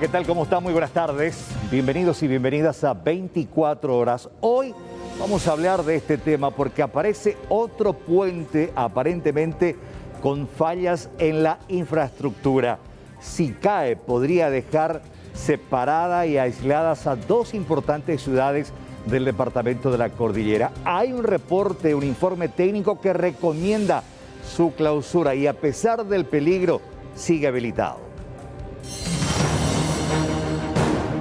¿qué tal? ¿Cómo están? Muy buenas tardes. Bienvenidos y bienvenidas a 24 horas. Hoy vamos a hablar de este tema porque aparece otro puente aparentemente con fallas en la infraestructura. Si cae, podría dejar separada y aisladas a dos importantes ciudades del departamento de la Cordillera. Hay un reporte, un informe técnico que recomienda su clausura y a pesar del peligro, sigue habilitado.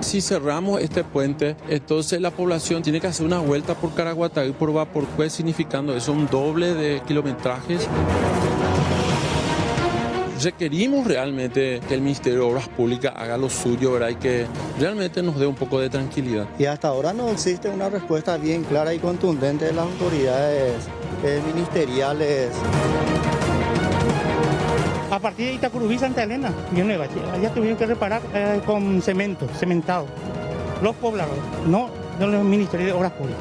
Si cerramos este puente, entonces la población tiene que hacer una vuelta por Caraguatá y por Vaporcué, significando eso un doble de kilometrajes. Requerimos realmente que el Ministerio de Obras Públicas haga lo suyo, ¿verdad? Y que realmente nos dé un poco de tranquilidad. Y hasta ahora no existe una respuesta bien clara y contundente de las autoridades ministeriales. A partir de Itacurubí, Santa Elena, Villanueva, allá tuvieron que reparar con cementado. Los pobladores, no los ministerios de Obras Públicas.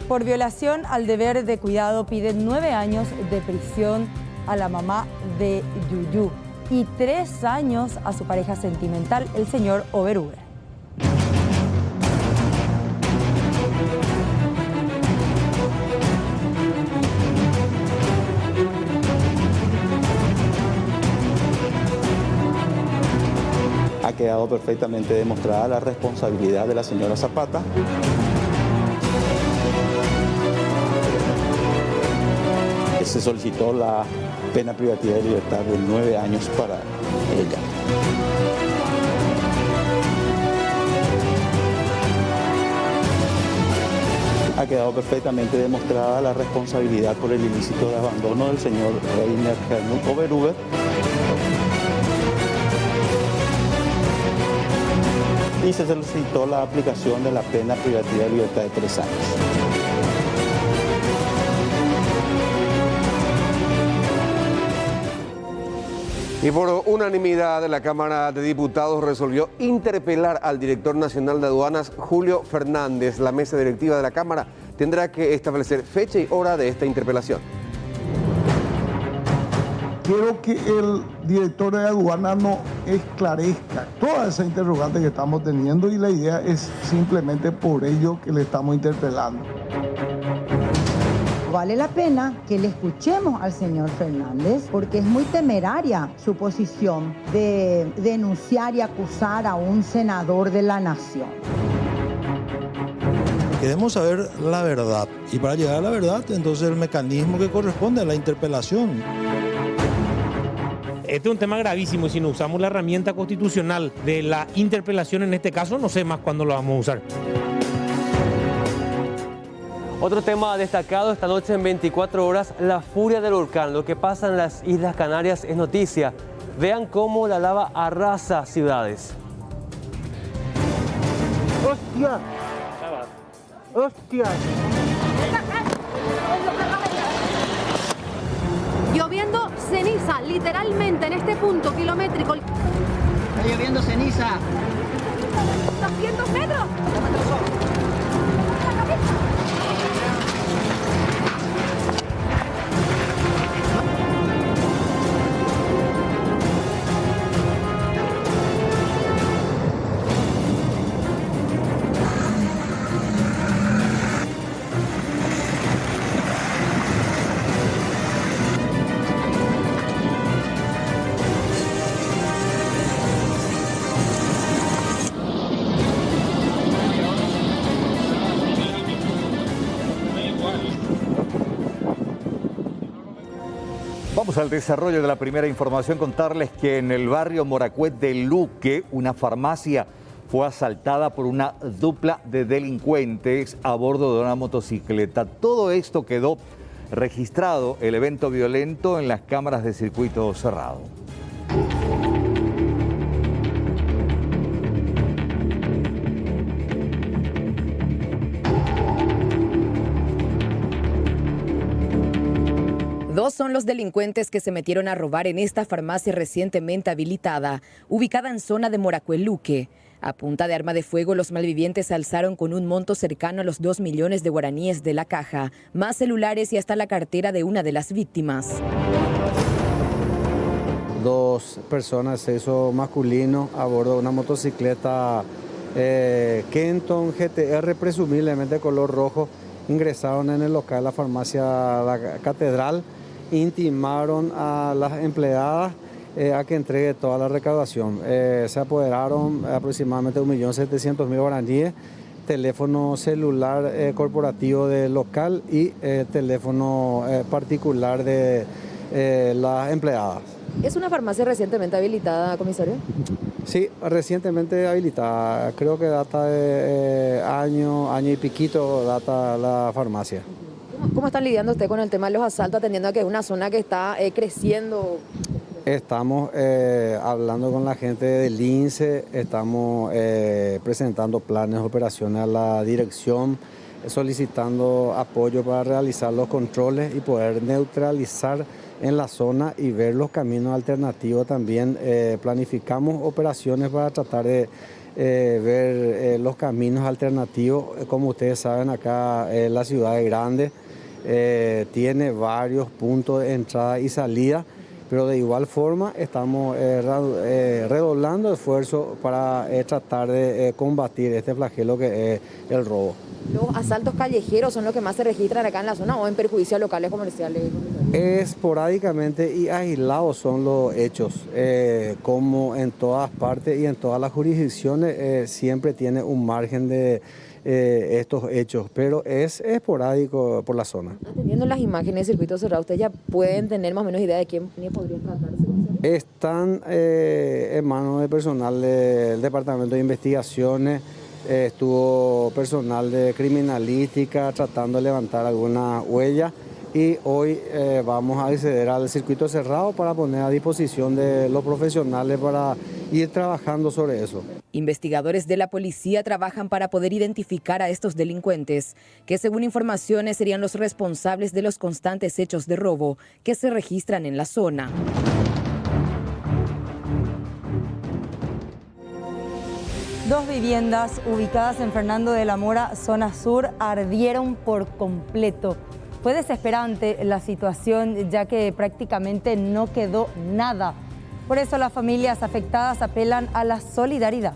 Por violación al deber de cuidado piden 9 años de prisión a la mamá de Yuyu y 3 años a su pareja sentimental, el señor Oberhuber. Ha quedado perfectamente demostrada la responsabilidad de la señora Zapata. Se solicitó la pena privativa de libertad de 9 años para ella. Ha quedado perfectamente demostrada la responsabilidad por el ilícito de abandono del señor Reiner Helmut Oberhuber. Y se solicitó la aplicación de la pena privativa de libertad de 3 años. Y por unanimidad, la Cámara de Diputados resolvió interpelar al director nacional de aduanas, Julio Fernández. La mesa directiva de la Cámara tendrá que establecer fecha y hora de esta interpelación. Quiero que el director de aduanas nos esclarezca toda esa interrogante que estamos teniendo y la idea es simplemente por ello que le estamos interpelando. Vale la pena que le escuchemos al señor Fernández porque es muy temeraria su posición de denunciar y acusar a un senador de la nación. Queremos saber la verdad y para llegar a la verdad entonces el mecanismo que corresponde a la interpelación. Este es un tema gravísimo y si no usamos la herramienta constitucional de la interpelación en este caso, no sé más cuándo lo vamos a usar. Otro tema destacado esta noche en 24 horas, la furia del volcán. Lo que pasa en las Islas Canarias es noticia. Vean cómo la lava arrasa ciudades. ¡Hostia! ¡Hostia! Lloviendo ceniza, literalmente en este punto kilométrico. Está lloviendo ceniza. 200 metros. Vamos al desarrollo de la primera información, contarles que en el barrio Moracuet de Luque, una farmacia fue asaltada por una dupla de delincuentes a bordo de una motocicleta. Todo esto quedó registrado, el evento violento, en las cámaras de circuito cerrado. Dos son los delincuentes que se metieron a robar en esta farmacia recientemente habilitada, ubicada en zona de Moracuet, Luque. A punta de arma de fuego, los malvivientes alzaron con un monto cercano a los 2 millones de guaraníes de la caja, más celulares y hasta la cartera de una de las víctimas. 2 personas de sexo masculino a bordo de una motocicleta Kenton GTR, presumiblemente color rojo, ingresaron en el local de la farmacia La Catedral, intimaron a las empleadas a que entregue toda la recaudación. Se apoderaron aproximadamente 1.700.000 guaraníes, teléfono celular corporativo del local y teléfono particular de las empleadas. ¿Es una farmacia recientemente habilitada, comisario? Sí, recientemente habilitada. Creo que data de año y piquito data la farmacia. ¿Cómo están lidiando usted con el tema de los asaltos, atendiendo a que es una zona que está creciendo? Estamos hablando con la gente del INSE, estamos presentando planes de operaciones a la dirección, solicitando apoyo para realizar los controles y poder neutralizar en la zona y ver los caminos alternativos también. Planificamos operaciones para tratar de ver los caminos alternativos. Como ustedes saben, acá la ciudad es grande, tiene varios puntos de entrada y salida, pero de igual forma estamos redoblando esfuerzos para tratar de combatir este flagelo que es el robo. ¿Los asaltos callejeros son los que más se registran acá en la zona o en perjuicio a locales comerciales? Esporádicamente y aislados son los hechos, como en todas partes y en todas las jurisdicciones siempre tiene un margen de estos hechos, pero es esporádico por la zona. Atendiendo las imágenes del circuito cerrado, ¿ustedes ya pueden tener más o menos idea de quién podría tratarse? Están en manos de personal del Departamento de Investigaciones, estuvo personal de criminalística tratando de levantar alguna huella y hoy vamos a acceder al circuito cerrado para poner a disposición de los profesionales para ir trabajando sobre eso. Investigadores de la policía trabajan para poder identificar a estos delincuentes, que según informaciones serían los responsables de los constantes hechos de robo que se registran en la zona. Dos viviendas ubicadas en Fernando de la Mora, zona sur, ardieron por completo. Fue desesperante la situación, ya que prácticamente no quedó nada. Por eso las familias afectadas apelan a la solidaridad.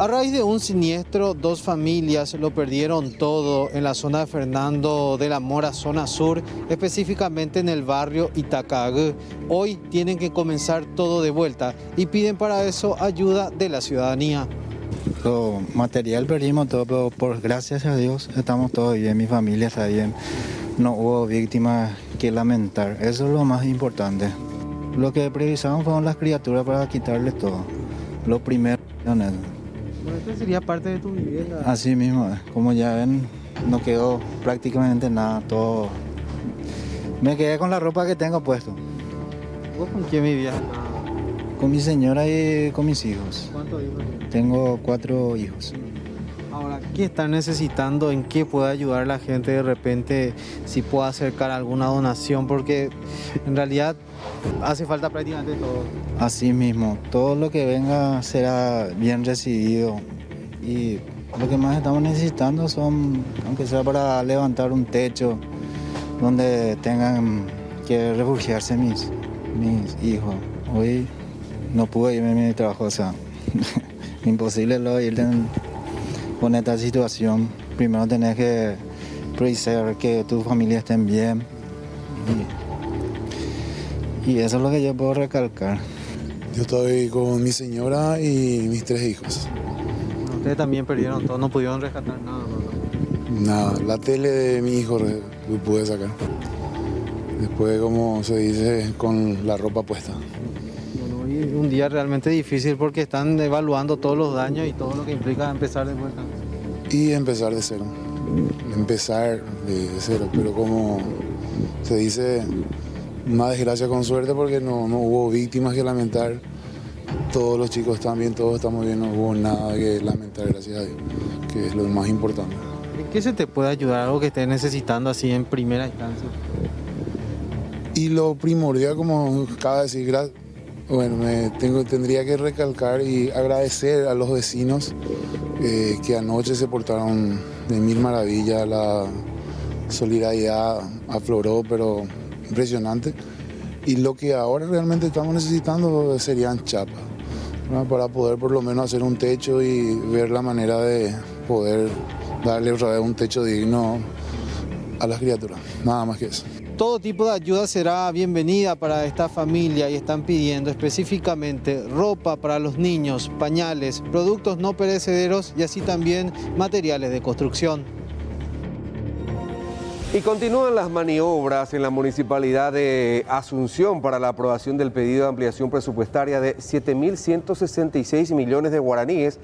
A raíz de un siniestro, 2 familias lo perdieron todo en la zona de Fernando de la Mora, zona sur, específicamente en el barrio Itacagü. Hoy tienen que comenzar todo de vuelta y piden para eso ayuda de la ciudadanía. Lo material perdimos todo, pero por gracias a Dios estamos todos bien, mi familia está bien. No hubo víctimas que lamentar, eso es lo más importante. Lo que precisamos fueron las criaturas para quitarle todo. Lo primero. Esta sería parte de tu vivienda. Así mismo, como ya ven, no quedó prácticamente nada, todo. Me quedé con la ropa que tengo puesto. ¿Vos con quién vivías? Con mi señora y con mis hijos. ¿Cuántos hijos tienes? Tengo 4 hijos. Ahora, ¿qué están necesitando? ¿En qué puede ayudar la gente de repente? Si puede acercar alguna donación, porque en realidad hace falta prácticamente todo. Así mismo, todo lo que venga será bien recibido y lo que más estamos necesitando son, aunque sea para levantar un techo donde tengan que refugiarse mis hijos. Hoy no pude irme a mi trabajo, o sea, imposible lo ir con esta situación. Primero tenés que priorizar que tu familia esté bien y eso es lo que yo puedo recalcar. Yo estoy con mi señora y mis 3 hijos. Ustedes también perdieron todo, no pudieron rescatar nada. Nada, la tele de mi hijo pude sacar. Después, como se dice, con la ropa puesta. Bueno, hoy es un día realmente difícil porque están evaluando todos los daños y todo lo que implica empezar de vuelta. Y empezar de cero. Empezar de cero, pero como se dice, una desgracia con suerte porque no hubo víctimas que lamentar. Todos los chicos están bien, todos estamos bien, no hubo nada que lamentar, gracias a Dios, que es lo más importante. ¿En qué se te puede ayudar, algo que estés necesitando así en primera instancia? Y lo primordial, como acaba de decir, bueno, tendría que recalcar y agradecer a los vecinos que anoche se portaron de mil maravillas. La solidaridad afloró, pero impresionante. Y lo que ahora realmente estamos necesitando serían chapas, ¿no? Para poder por lo menos hacer un techo y ver la manera de poder darle otra vez un techo digno a las criaturas. Nada más que eso. Todo tipo de ayuda será bienvenida para esta familia y están pidiendo específicamente ropa para los niños, pañales, productos no perecederos y así también materiales de construcción. Y continúan las maniobras en la Municipalidad de Asunción para la aprobación del pedido de ampliación presupuestaria de 7.166 millones de guaraníes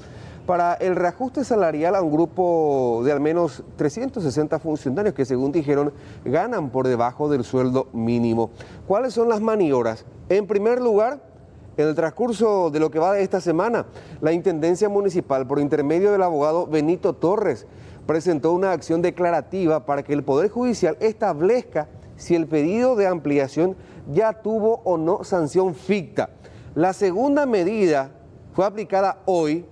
para el reajuste salarial a un grupo de al menos 360 funcionarios que, según dijeron, ganan por debajo del sueldo mínimo. ¿Cuáles son las maniobras? En primer lugar, en el transcurso de lo que va de esta semana, la Intendencia Municipal, por intermedio del abogado Benito Torres, presentó una acción declarativa para que el Poder Judicial establezca si el pedido de ampliación ya tuvo o no sanción ficta. La segunda medida fue aplicada hoy.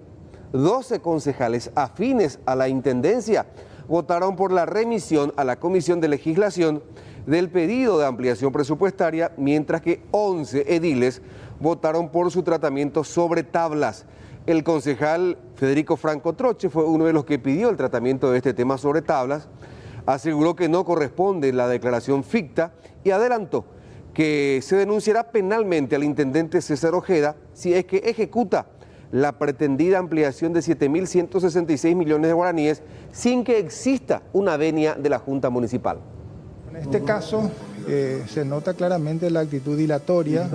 12 concejales afines a la Intendencia votaron por la remisión a la Comisión de Legislación del pedido de ampliación presupuestaria, mientras que 11 ediles votaron por su tratamiento sobre tablas. El concejal Federico Franco Troche fue uno de los que pidió el tratamiento de este tema sobre tablas, aseguró que no corresponde la declaración ficta y adelantó que se denunciará penalmente al intendente César Ojeda si es que ejecuta la pretendida ampliación de 7.166 millones de guaraníes sin que exista una venia de la Junta Municipal. En este caso se nota claramente la actitud dilatoria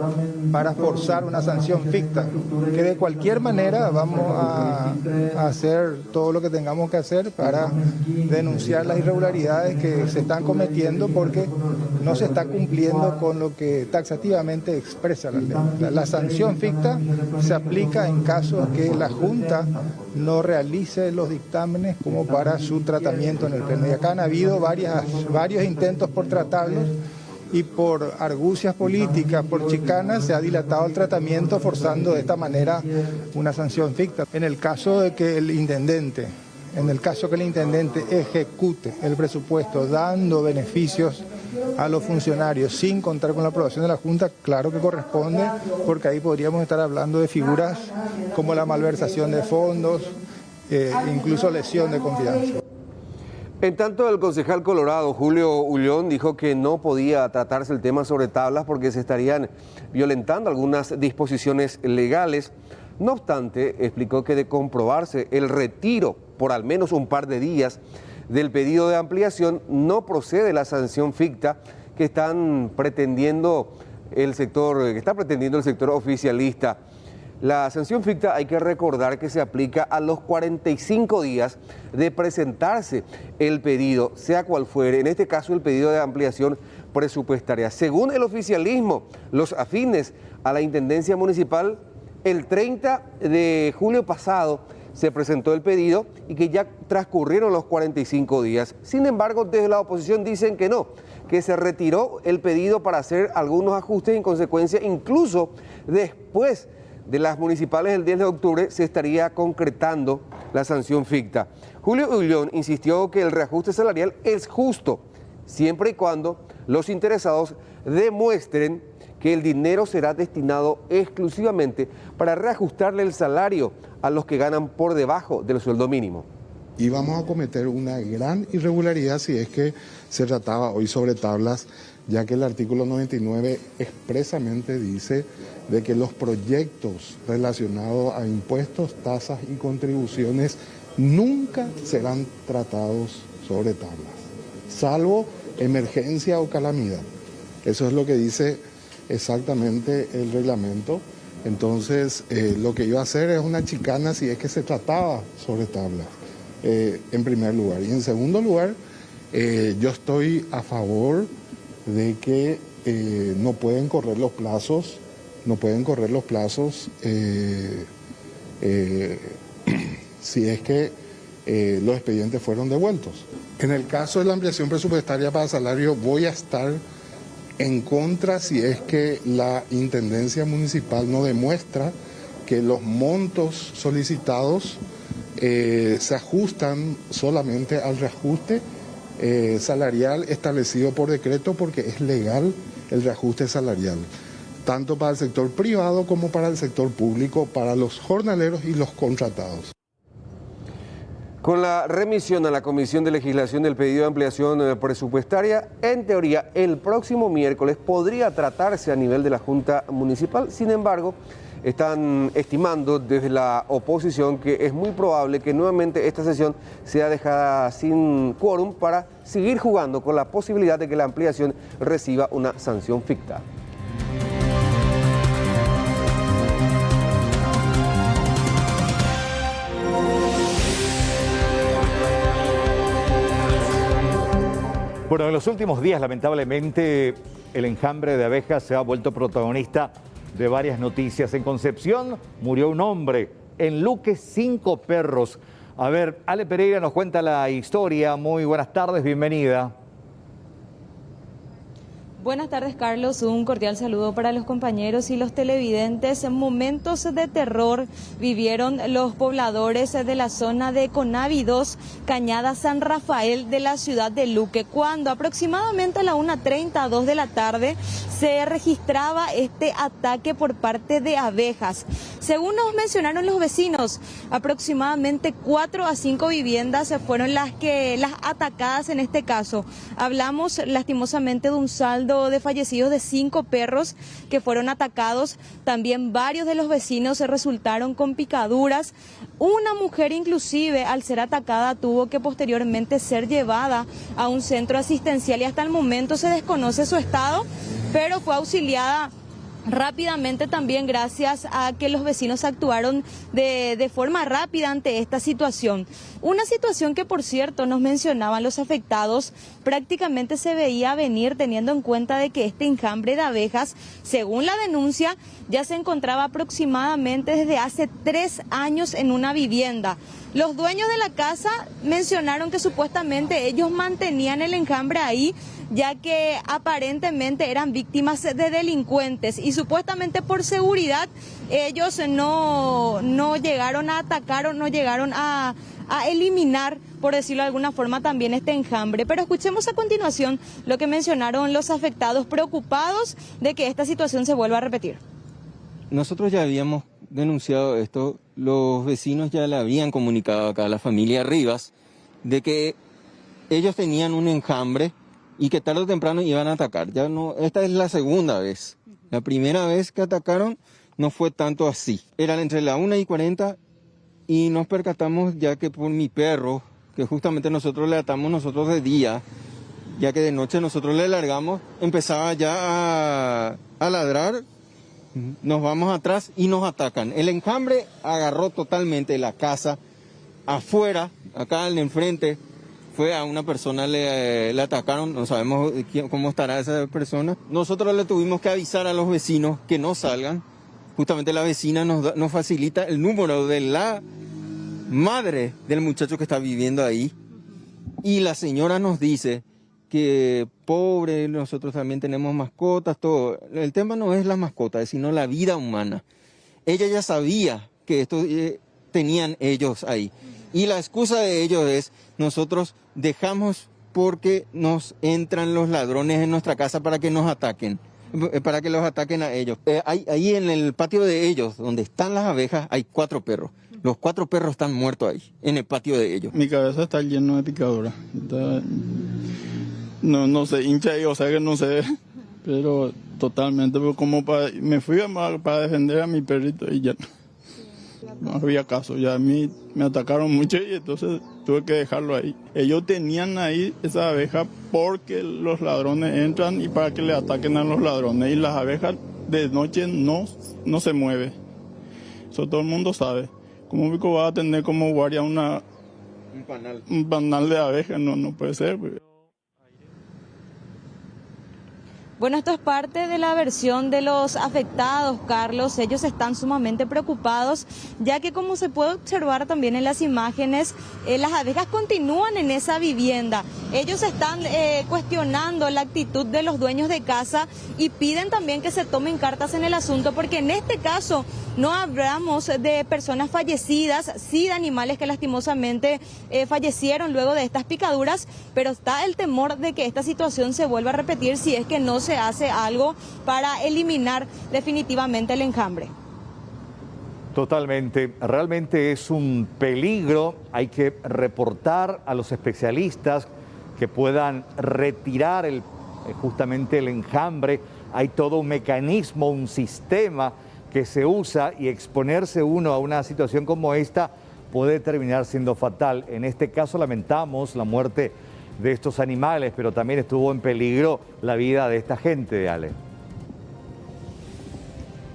para forzar una sanción ficta, que de cualquier manera vamos a hacer todo lo que tengamos que hacer para denunciar las irregularidades que se están cometiendo porque no se está cumpliendo con lo que taxativamente expresa la ley. La sanción ficta se aplica en caso que la Junta no realice los dictámenes como para su tratamiento en el Pleno. Y acá han habido varios intentos por tratarlos y por argucias políticas, por chicanas, se ha dilatado el tratamiento forzando de esta manera una sanción ficta. En el caso que el intendente ejecute el presupuesto dando beneficios a los funcionarios sin contar con la aprobación de la Junta, claro que corresponde, porque ahí podríamos estar hablando de figuras como la malversación de fondos, incluso lesión de confianza. En tanto, el concejal colorado Julio Ullón dijo que no podía tratarse el tema sobre tablas porque se estarían violentando algunas disposiciones legales. No obstante, explicó que de comprobarse el retiro por al menos un par de días del pedido de ampliación, no procede la sanción ficta que está pretendiendo el sector oficialista. La sanción ficta hay que recordar que se aplica a los 45 días de presentarse el pedido, sea cual fuere, en este caso el pedido de ampliación presupuestaria. Según el oficialismo, los afines a la Intendencia Municipal, el 30 de julio pasado se presentó el pedido y que ya transcurrieron los 45 días. Sin embargo, desde la oposición dicen que no, que se retiró el pedido para hacer algunos ajustes y en consecuencia, incluso después de las municipales del 10 de octubre, se estaría concretando la sanción ficta. Julio Ullón insistió que el reajuste salarial es justo, siempre y cuando los interesados demuestren que el dinero será destinado exclusivamente para reajustarle el salario a los que ganan por debajo del sueldo mínimo. Y vamos a cometer una gran irregularidad si es que se trataba hoy sobre tablas, ya que el artículo 99 expresamente dice de que los proyectos relacionados a impuestos, tasas y contribuciones nunca serán tratados sobre tablas, salvo emergencia o calamidad. Eso es lo que dice exactamente el reglamento. Entonces, lo que iba a hacer es una chicana si es que se trataba sobre tablas, en primer lugar. Y en segundo lugar, yo estoy a favor de que no pueden correr los plazos, si es que los expedientes fueron devueltos. En el caso de la ampliación presupuestaria para salario, voy a estar en contra si es que la Intendencia Municipal no demuestra que los montos solicitados se ajustan solamente al reajuste salarial establecido por decreto, porque es legal el reajuste salarial, tanto para el sector privado como para el sector público, para los jornaleros y los contratados. Con la remisión a la Comisión de Legislación del pedido de ampliación presupuestaria, en teoría el próximo miércoles podría tratarse a nivel de la Junta Municipal. Sin embargo, están estimando desde la oposición que es muy probable que nuevamente esta sesión sea dejada sin quórum para seguir jugando con la posibilidad de que la ampliación reciba una sanción ficta. Bueno, en los últimos días, lamentablemente, el enjambre de abejas se ha vuelto protagonista de varias noticias. En Concepción murió un hombre, en Luque 5 perros. A ver, Ale Pereira nos cuenta la historia. Muy buenas tardes, bienvenida. Buenas tardes, Carlos. Un cordial saludo para los compañeros y los televidentes. Momentos de terror vivieron los pobladores de la zona de Conavi 2, Cañada San Rafael de la ciudad de Luque, cuando aproximadamente a la 1:30, 2 de la tarde, se registraba este ataque por parte de abejas. Según nos mencionaron los vecinos, aproximadamente 4 a 5 viviendas fueron las atacadas en este caso. Hablamos lastimosamente de un saldo de fallecidos de 5 perros que fueron atacados. También varios de los vecinos resultaron con picaduras. Una mujer inclusive, al ser atacada, tuvo que posteriormente ser llevada a un centro asistencial y hasta el momento se desconoce su estado, pero fue auxiliada rápidamente también gracias a que los vecinos actuaron de forma rápida ante esta situación. Una situación que, por cierto, nos mencionaban los afectados, prácticamente se veía venir teniendo en cuenta de que este enjambre de abejas, según la denuncia, ya se encontraba aproximadamente desde hace 3 años en una vivienda. Los dueños de la casa mencionaron que supuestamente ellos mantenían el enjambre ahí, ya que aparentemente eran víctimas de delincuentes y supuestamente por seguridad ellos no llegaron a atacar o no llegaron a eliminar, por decirlo de alguna forma, también este enjambre. Pero escuchemos a continuación lo que mencionaron los afectados, preocupados de que esta situación se vuelva a repetir. Nosotros ya habíamos denunciado esto, los vecinos ya le habían comunicado acá a la familia Rivas de que ellos tenían un enjambre y que tarde o temprano iban a atacar. Ya no, esta es la segunda vez. La primera vez que atacaron no fue tanto así. Eran entre la 1:40 y nos percatamos ya que por mi perro, que justamente nosotros le atamos nosotros de día, ya que de noche nosotros le largamos, empezaba ya a ladrar, nos vamos atrás y nos atacan. El enjambre agarró totalmente la casa afuera, acá en enfrente. Fue a una persona, le atacaron, no sabemos cómo estará esa persona. Nosotros le tuvimos que avisar a los vecinos que no salgan. Justamente la vecina nos facilita el número de la madre del muchacho que está viviendo ahí. Y la señora nos dice que pobre, nosotros también tenemos mascotas, todo. El tema no es las mascotas, sino la vida humana. Ella ya sabía que esto tenían ellos ahí. Y la excusa de ellos es, nosotros dejamos porque nos entran los ladrones en nuestra casa para que nos ataquen, para que los ataquen a ellos. Ahí en el patio de ellos, donde están las abejas, hay 4 perros. Los 4 perros están muertos ahí, en el patio de ellos. Mi cabeza está llena de picaduras. No se hincha ahí, o sea que no sé, pero totalmente, como me fui para defender a mi perrito y ya no había caso. Ya a mí me atacaron mucho y entonces tuve que dejarlo ahí. Ellos tenían ahí esa abeja porque los ladrones entran y para que le ataquen a los ladrones. Y las abejas de noche no se mueven. Eso todo el mundo sabe. ¿Cómo Vico va a tener como guardia un panal de abejas? No puede ser. Bueno, esto es parte de la versión de los afectados, Carlos. Ellos están sumamente preocupados, ya que como se puede observar también en las imágenes, las abejas continúan en esa vivienda. Ellos están cuestionando la actitud de los dueños de casa y piden también que se tomen cartas en el asunto, porque en este caso no hablamos de personas fallecidas, sí de animales que lastimosamente fallecieron luego de estas picaduras, pero está el temor de que esta situación se vuelva a repetir si es que no se hace algo para eliminar definitivamente el enjambre. Totalmente, realmente es un peligro, hay que reportar a los especialistas que puedan retirar justamente el enjambre. Hay todo un mecanismo, un sistema que se usa, y exponerse uno a una situación como esta puede terminar siendo fatal. En este caso lamentamos la muerte de estos animales, pero también estuvo en peligro la vida de esta gente, Ale.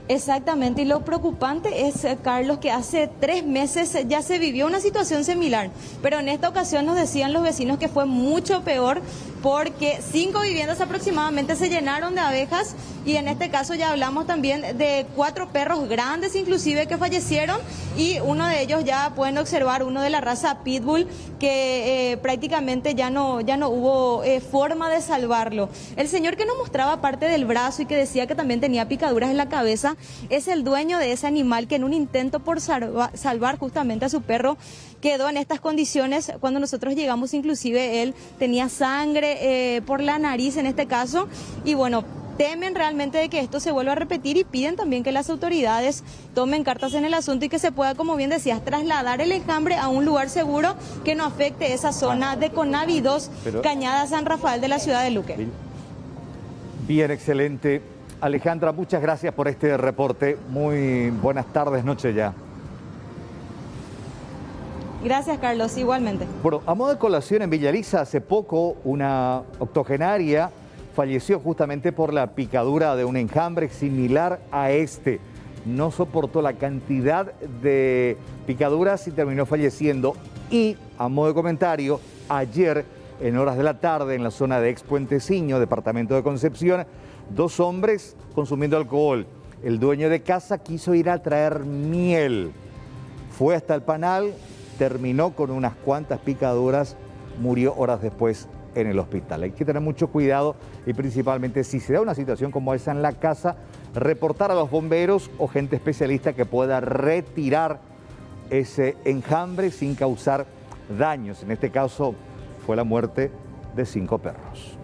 Exactamente, y lo preocupante es, Carlos, que hace 3 meses ya se vivió una situación similar, pero en esta ocasión nos decían los vecinos que fue mucho peor, porque 5 viviendas aproximadamente se llenaron de abejas, y en este caso ya hablamos también de 4 perros grandes inclusive que fallecieron, y uno de ellos ya pueden observar, uno de la raza Pitbull, que prácticamente ya no hubo forma de salvarlo. El señor que nos mostraba parte del brazo y que decía que también tenía picaduras en la cabeza es el dueño de ese animal, que en un intento por salvar justamente a su perro quedó en estas condiciones. Cuando nosotros llegamos, inclusive él tenía sangre por la nariz en este caso, y bueno, temen realmente de que esto se vuelva a repetir, y piden también que las autoridades tomen cartas en el asunto y que se pueda, como bien decías, trasladar el enjambre a un lugar seguro que no afecte esa zona de Conavi 2, Cañada San Rafael de la ciudad de Luque. Bien, excelente. Alejandra, muchas gracias por este reporte. Muy buenas tardes, noche ya. Gracias, Carlos, igualmente. Bueno, a modo de colación, en Villaliza hace poco una octogenaria falleció justamente por la picadura de un enjambre similar a este. No soportó la cantidad de picaduras y terminó falleciendo. Y, a modo de comentario, ayer, en horas de la tarde, en la zona de Expuenteciño, departamento de Concepción, 2 hombres consumiendo alcohol. El dueño de casa quiso ir a traer miel. Fue hasta el panal, terminó con unas cuantas picaduras, murió horas después en el hospital. Hay que tener mucho cuidado, y principalmente si se da una situación como esa en la casa, reportar a los bomberos o gente especialista que pueda retirar ese enjambre sin causar daños. En este caso fue la muerte de 5 perros.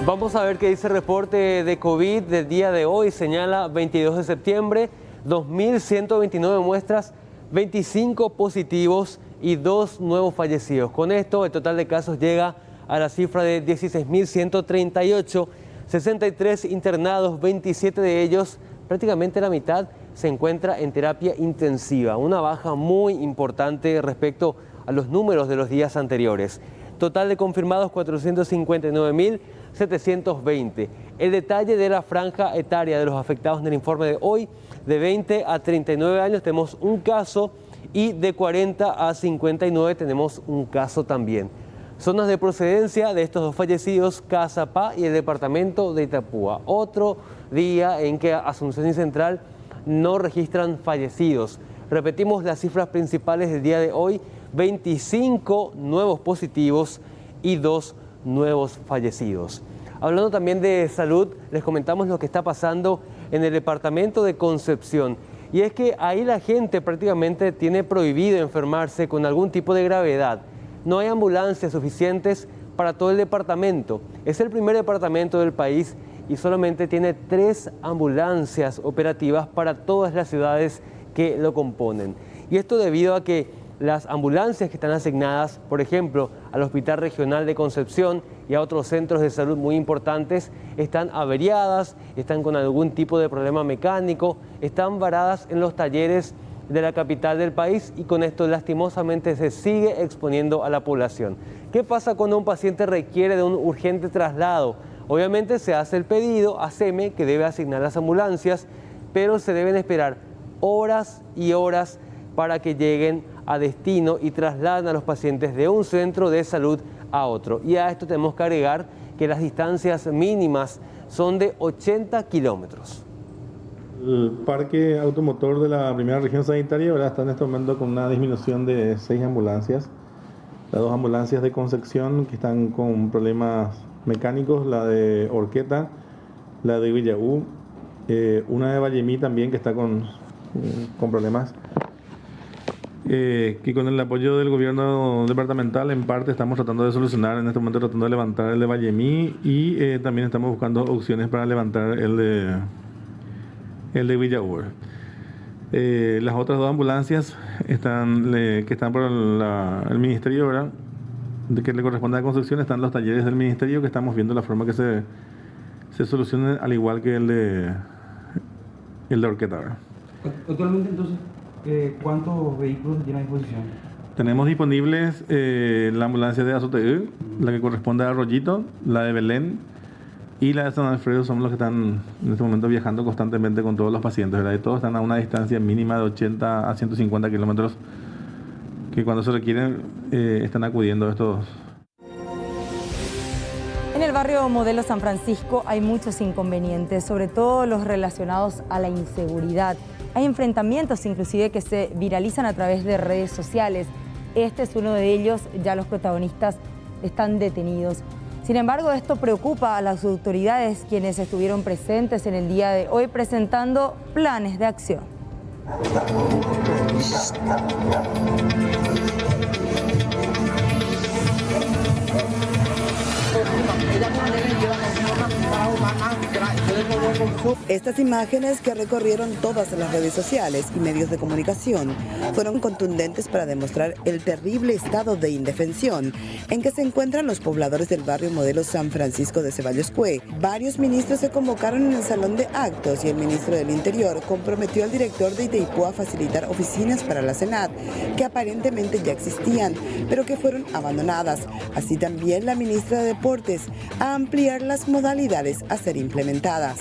Vamos a ver qué dice el reporte de COVID del día de hoy. Señala 22 de septiembre, 2.129 muestras, 25 positivos y 2 nuevos fallecidos. Con esto, el total de casos llega a la cifra de 16.138, 63 internados, 27 de ellos, prácticamente la mitad, se encuentra en terapia intensiva. Una baja muy importante respecto a los números de los días anteriores. Total de confirmados 459.720. El detalle de la franja etaria de los afectados en el informe de hoy: de 20 a 39 años tenemos un caso, y de 40 a 59 tenemos un caso también. Zonas de procedencia de estos 2 fallecidos: Cazapá y el departamento de Itapúa. Otro día en que Asunción y Central no registran fallecidos. Repetimos las cifras principales del día de hoy: 25 nuevos positivos y 2 nuevos fallecidos. Hablando también de salud, les comentamos lo que está pasando en el departamento de Concepción. Y es que ahí la gente prácticamente tiene prohibido enfermarse con algún tipo de gravedad. No hay ambulancias suficientes para todo el departamento. Es el primer departamento del país y solamente tiene 3 ambulancias operativas para todas las ciudades que lo componen. Y esto debido a que las ambulancias que están asignadas, por ejemplo, al Hospital Regional de Concepción y a otros centros de salud muy importantes, están averiadas, están con algún tipo de problema mecánico, están varadas en los talleres de la capital del país, y con esto lastimosamente se sigue exponiendo a la población. ¿Qué pasa cuando un paciente requiere de un urgente traslado Obviamente se hace el pedido a SEME, que debe asignar las ambulancias, pero se deben esperar horas y horas para que lleguen a destino y trasladen a los pacientes de un centro de salud a otro. Y a esto tenemos que agregar que las distancias mínimas son de 80 kilómetros. El parque automotor de la primera región sanitaria, ¿verdad?, está en este momento con una disminución de 6 ambulancias. Las 2 ambulancias de Concepción que están con problemas mecánicos, la de Orqueta, la de Villaú, una de Vallemí también que está con problemas. Que con el apoyo del gobierno departamental en parte estamos tratando de solucionar, en este momento tratando de levantar el de Vallemí y también estamos buscando opciones para levantar el de Villaú. Las otras 2 ambulancias que están por el ministerio, ¿verdad?, de que le corresponde a la construcción, están los talleres del ministerio, que estamos viendo la forma que se solucione, al igual que el de Orqueta, ¿verdad? Actualmente, entonces, ¿cuántos vehículos se tienen a disposición? Tenemos disponibles la ambulancia de Azoteú, la que corresponde a Arroyito, la de Belén y la de San Alfredo. Son los que están en este momento viajando constantemente con todos los pacientes, ¿verdad? Y todos están a una distancia mínima de 80 a 150 kilómetros, que cuando se requieren están acudiendo a estos. En el barrio Modelo San Francisco hay muchos inconvenientes, sobre todo los relacionados a la inseguridad. Hay enfrentamientos inclusive que se viralizan a través de redes sociales. Este es uno de ellos, ya los protagonistas están detenidos. Sin embargo, esto preocupa a las autoridades, quienes estuvieron presentes en el día de hoy presentando planes de acción. Estas imágenes, que recorrieron todas las redes sociales y medios de comunicación, fueron contundentes para demostrar el terrible estado de indefensión en que se encuentran los pobladores del barrio Modelo San Francisco de Ceballos Cue. Varios ministros se convocaron en el salón de actos y el ministro del Interior comprometió al director de Itaipú a facilitar oficinas para la Senat, que aparentemente ya existían, pero que fueron abandonadas. Así también la ministra de Deportes, a ampliar las modalidades a ser implementadas.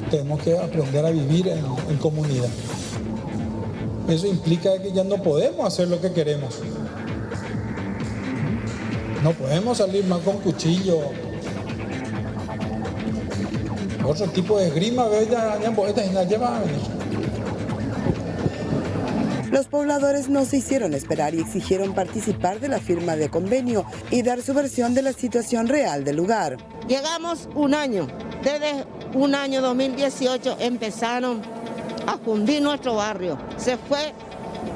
Tenemos que aprender a vivir en comunidad. Eso implica que ya no podemos hacer lo que queremos. No podemos salir más con cuchillo. Otro tipo de esgrima, Los pobladores no se hicieron esperar y exigieron participar de la firma de convenio y dar su versión de la situación real del lugar. Llegamos un año, desde un año 2018 empezaron a fundir nuestro barrio. Se fue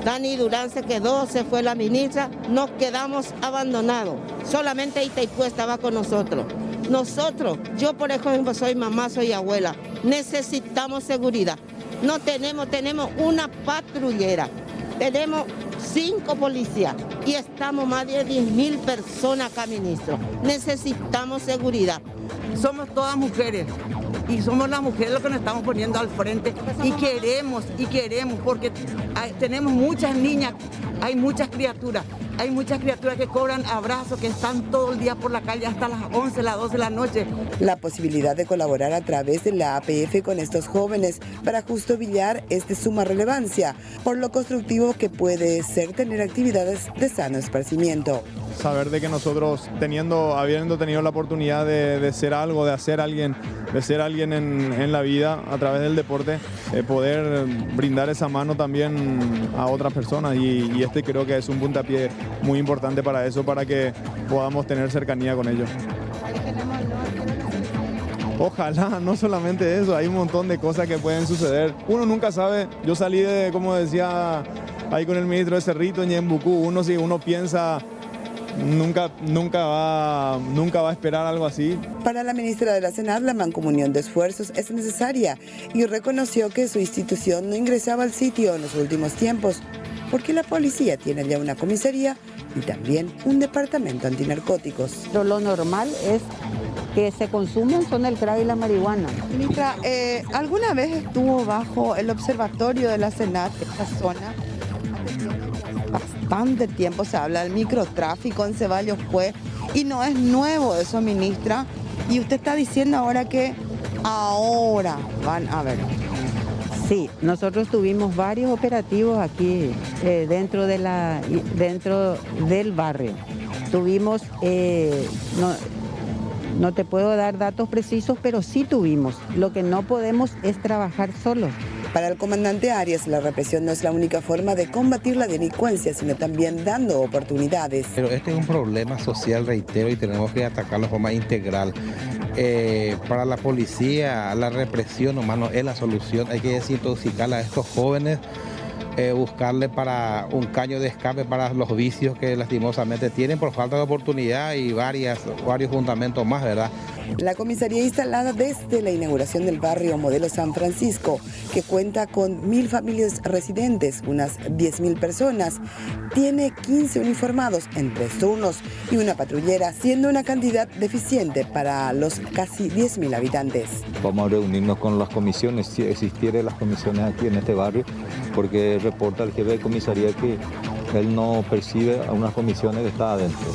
Dani Durán, se quedó, se fue la ministra, nos quedamos abandonados. Solamente Itaipú estaba con nosotros. Nosotros, yo por ejemplo soy mamá, soy abuela, necesitamos seguridad. No tenemos una patrullera, tenemos 5 policías y estamos más de 10.000 personas acá, ministro. Necesitamos seguridad. Somos todas mujeres y somos las mujeres los que nos estamos poniendo al frente y queremos porque tenemos muchas niñas, hay muchas criaturas que cobran abrazos, que están todo el día por la calle hasta las 11, las 12 de la noche. La posibilidad de colaborar a través de la APF con estos jóvenes para Justo Villar es de suma relevancia, por lo constructivo que puede ser tener actividades de sano esparcimiento. Saber de que nosotros, habiendo tenido la oportunidad de ser algo, de ser alguien en la vida a través del deporte, poder brindar esa mano también a otras personas y este creo que es un puntapié muy importante para eso, para que podamos tener cercanía con ellos. Ojalá, no solamente eso, hay un montón de cosas que pueden suceder. Uno nunca sabe, yo salí de, como decía ahí con el ministro de Cerrito, en Ñembucú, si uno piensa, nunca va a esperar algo así. Para la ministra de la Senat, la mancomunión de esfuerzos es necesaria y reconoció que su institución no ingresaba al sitio en los últimos tiempos, porque la policía tiene ya una comisaría y también un departamento antinarcóticos. Pero lo normal es que se consumen son el crack y la marihuana. Ministra, ¿alguna vez estuvo bajo el observatorio de la Senat, esta zona? Bastante tiempo se habla del microtráfico en Ceballos Cue y no es nuevo eso, ministra. Y usted está diciendo ahora que ahora van a ver. Sí, nosotros tuvimos varios operativos aquí dentro del barrio. Tuvimos, no te puedo dar datos precisos, pero sí tuvimos. Lo que no podemos es trabajar solos. Para el comandante Arias, la represión no es la única forma de combatir la delincuencia, sino también dando oportunidades. Pero este es un problema social, reitero, y tenemos que atacarlo de forma integral. Para la policía, la represión nomás no es la solución. Hay que desintoxicar a estos jóvenes, buscarle para un caño de escape para los vicios que lastimosamente tienen por falta de oportunidad y varios fundamentos más, ¿verdad? La comisaría instalada desde la inauguración del barrio Modelo San Francisco, que cuenta con 1.000 familias residentes, unas 10.000 personas, tiene 15 uniformados en 3 turnos y una patrullera, siendo una cantidad deficiente para los casi 10.000 habitantes. Vamos a reunirnos con las comisiones, si existiera las comisiones aquí en este barrio, porque reporta el jefe de comisaría que él no percibe a unas comisiones que está adentro.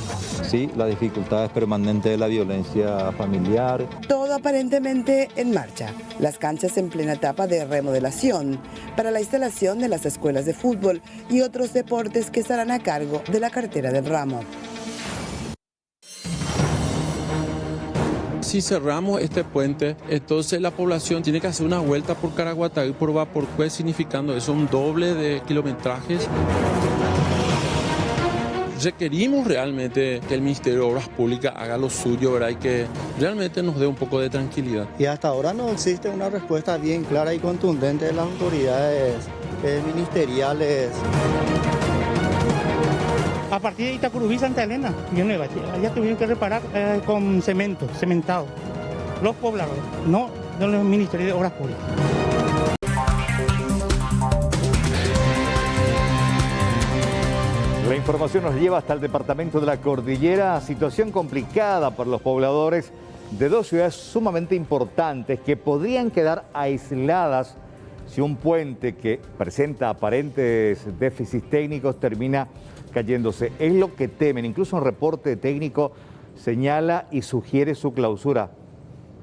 Sí, la dificultad es permanente de la violencia familiar. Todo aparentemente en marcha. Las canchas en plena etapa de remodelación para la instalación de las escuelas de fútbol y otros deportes que estarán a cargo de la cartera del ramo. Si cerramos este puente, entonces la población tiene que hacer una vuelta por Caraguatá por Vaporcué, significando eso un doble de kilometrajes. Requerimos realmente que el Ministerio de Obras Públicas haga lo suyo, ¿verdad? Y que realmente nos dé un poco de tranquilidad. Y hasta ahora no existe una respuesta bien clara y contundente de las autoridades ministeriales. A partir de Itacurubí, Santa Elena, allá tuvieron que reparar con cementado. Los pobladores, no los ministerios de Obras Públicas. La información nos lleva hasta el departamento de la Cordillera, situación complicada para los pobladores de 2 ciudades sumamente importantes que podrían quedar aisladas si un puente que presenta aparentes déficits técnicos termina cayéndose. Es lo que temen, incluso un reporte técnico señala y sugiere su clausura,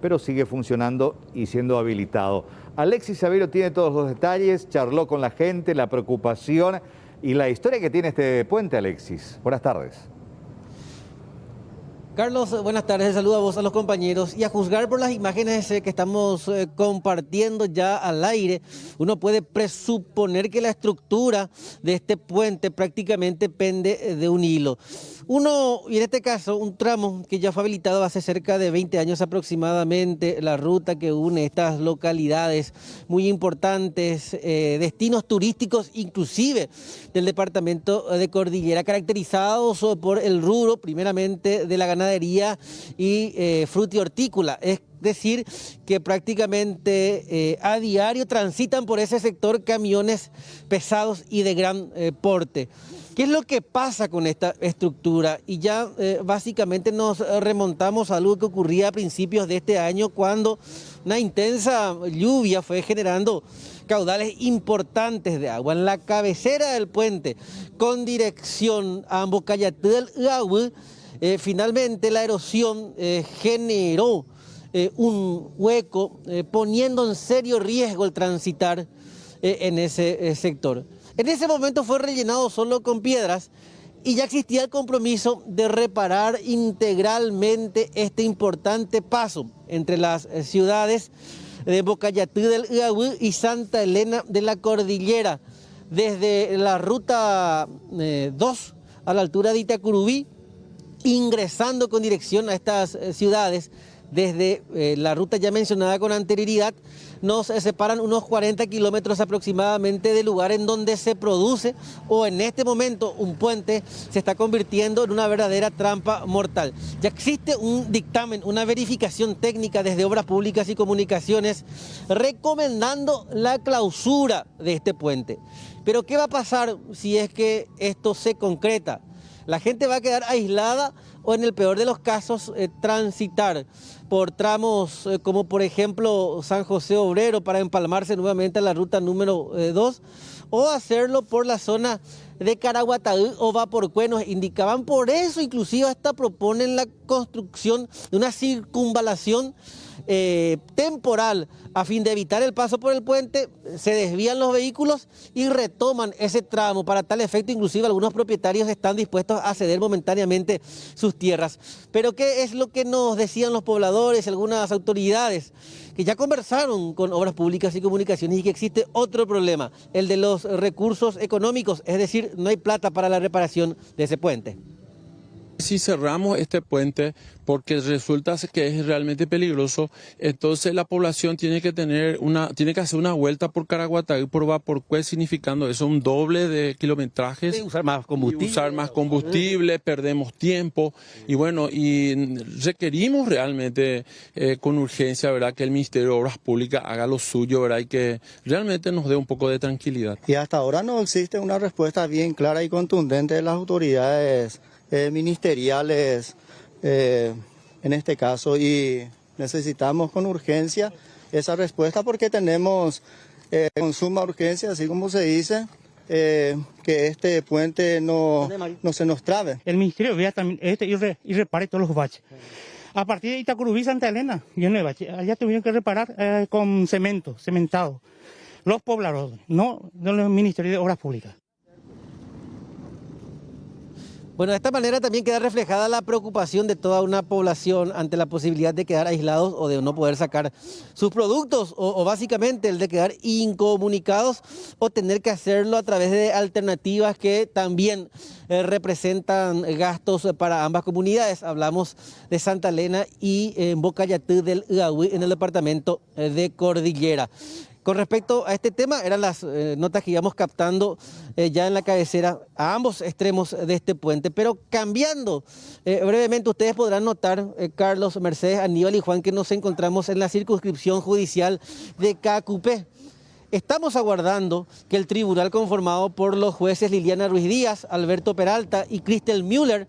pero sigue funcionando y siendo habilitado. Alexis Saverio tiene todos los detalles, charló con la gente, la preocupación y la historia que tiene este puente, Alexis. Buenas tardes. Carlos, buenas tardes. Saludo a vos, a los compañeros. Y a juzgar por las imágenes que estamos compartiendo ya al aire, uno puede presuponer que la estructura de este puente prácticamente pende de un hilo. Y en este caso, un tramo que ya fue habilitado hace cerca de 20 años aproximadamente, la ruta que une estas localidades muy importantes, destinos turísticos inclusive del departamento de Cordillera, caracterizados por el rubro primeramente de la ganadería y frutihortícola. Es decir, que prácticamente a diario transitan por ese sector camiones pesados y de gran porte. ¿Qué es lo que pasa con esta estructura? Y ya básicamente nos remontamos a algo que ocurría a principios de este año cuando una intensa lluvia fue generando caudales importantes de agua en la cabecera del puente con dirección a Ambocayatí del Uahu. Finalmente la erosión generó un hueco poniendo en serio riesgo el transitar en ese sector. En ese momento fue rellenado solo con piedras y ya existía el compromiso de reparar integralmente este importante paso entre las ciudades de Ambocayatí del Uahu y Santa Elena de la Cordillera, desde la ruta 2 a la altura de Itacurubí, ingresando con dirección a estas ciudades. Desde la ruta ya mencionada con anterioridad, nos separan unos 40 kilómetros aproximadamente del lugar en donde se produce, o en este momento un puente se está convirtiendo en una verdadera trampa mortal. Ya existe un dictamen, una verificación técnica desde Obras Públicas y Comunicaciones recomendando la clausura de este puente. Pero ¿qué va a pasar si es que esto se concreta? La gente va a quedar aislada o en el peor de los casos transitar por tramos como por ejemplo San José Obrero para empalmarse nuevamente a la ruta número 2 o hacerlo por la zona de Caraguatahí o Vaporcué, nos indicaban. Por eso inclusive hasta proponen la construcción de una circunvalación temporal a fin de evitar el paso por el puente. Se desvían los vehículos y retoman ese tramo. Para tal efecto, inclusive algunos propietarios están dispuestos a ceder momentáneamente sus tierras. Pero ¿qué es lo que nos decían los pobladores y algunas autoridades que ya conversaron con Obras Públicas y Comunicaciones, y que existe otro problema, el de los recursos económicos? Es decir, no hay plata para la reparación de ese puente. Si cerramos este puente porque resulta que es realmente peligroso, entonces la población tiene que hacer una vuelta por Caraguatahí, por Vaporcué, significando eso un doble de kilometrajes. Sí, usar más combustible. Perdemos tiempo y bueno, y requerimos realmente con urgencia, ¿verdad?, que el Ministerio de Obras Públicas haga lo suyo, ¿verdad?, y que realmente nos dé un poco de tranquilidad. Y hasta ahora no existe una respuesta bien clara y contundente de las autoridades ministeriales en este caso, y necesitamos con urgencia esa respuesta porque tenemos con suma urgencia, así como se dice, que este puente no se nos trabe. El ministerio vea también y repare todos los baches. A partir de Itacurubí, Santa Elena, lleno de baches, allá tuvieron que reparar con cementado. Los pobladores, no el Ministerio de Obras Públicas. Bueno, de esta manera también queda reflejada la preocupación de toda una población ante la posibilidad de quedar aislados o de no poder sacar sus productos, o básicamente el de quedar incomunicados o tener que hacerlo a través de alternativas que también representan gastos para ambas comunidades. Hablamos de Santa Elena y Bocayatú del Iahui en el departamento de Cordillera. Con respecto a este tema, eran las notas que íbamos captando ya en la cabecera a ambos extremos de este puente. Pero cambiando brevemente, ustedes podrán notar, Carlos, Mercedes, Aníbal y Juan, que nos encontramos en la circunscripción judicial de Cacupé. Estamos aguardando que el tribunal conformado por los jueces Liliana Ruiz Díaz, Alberto Peralta y Cristel Müller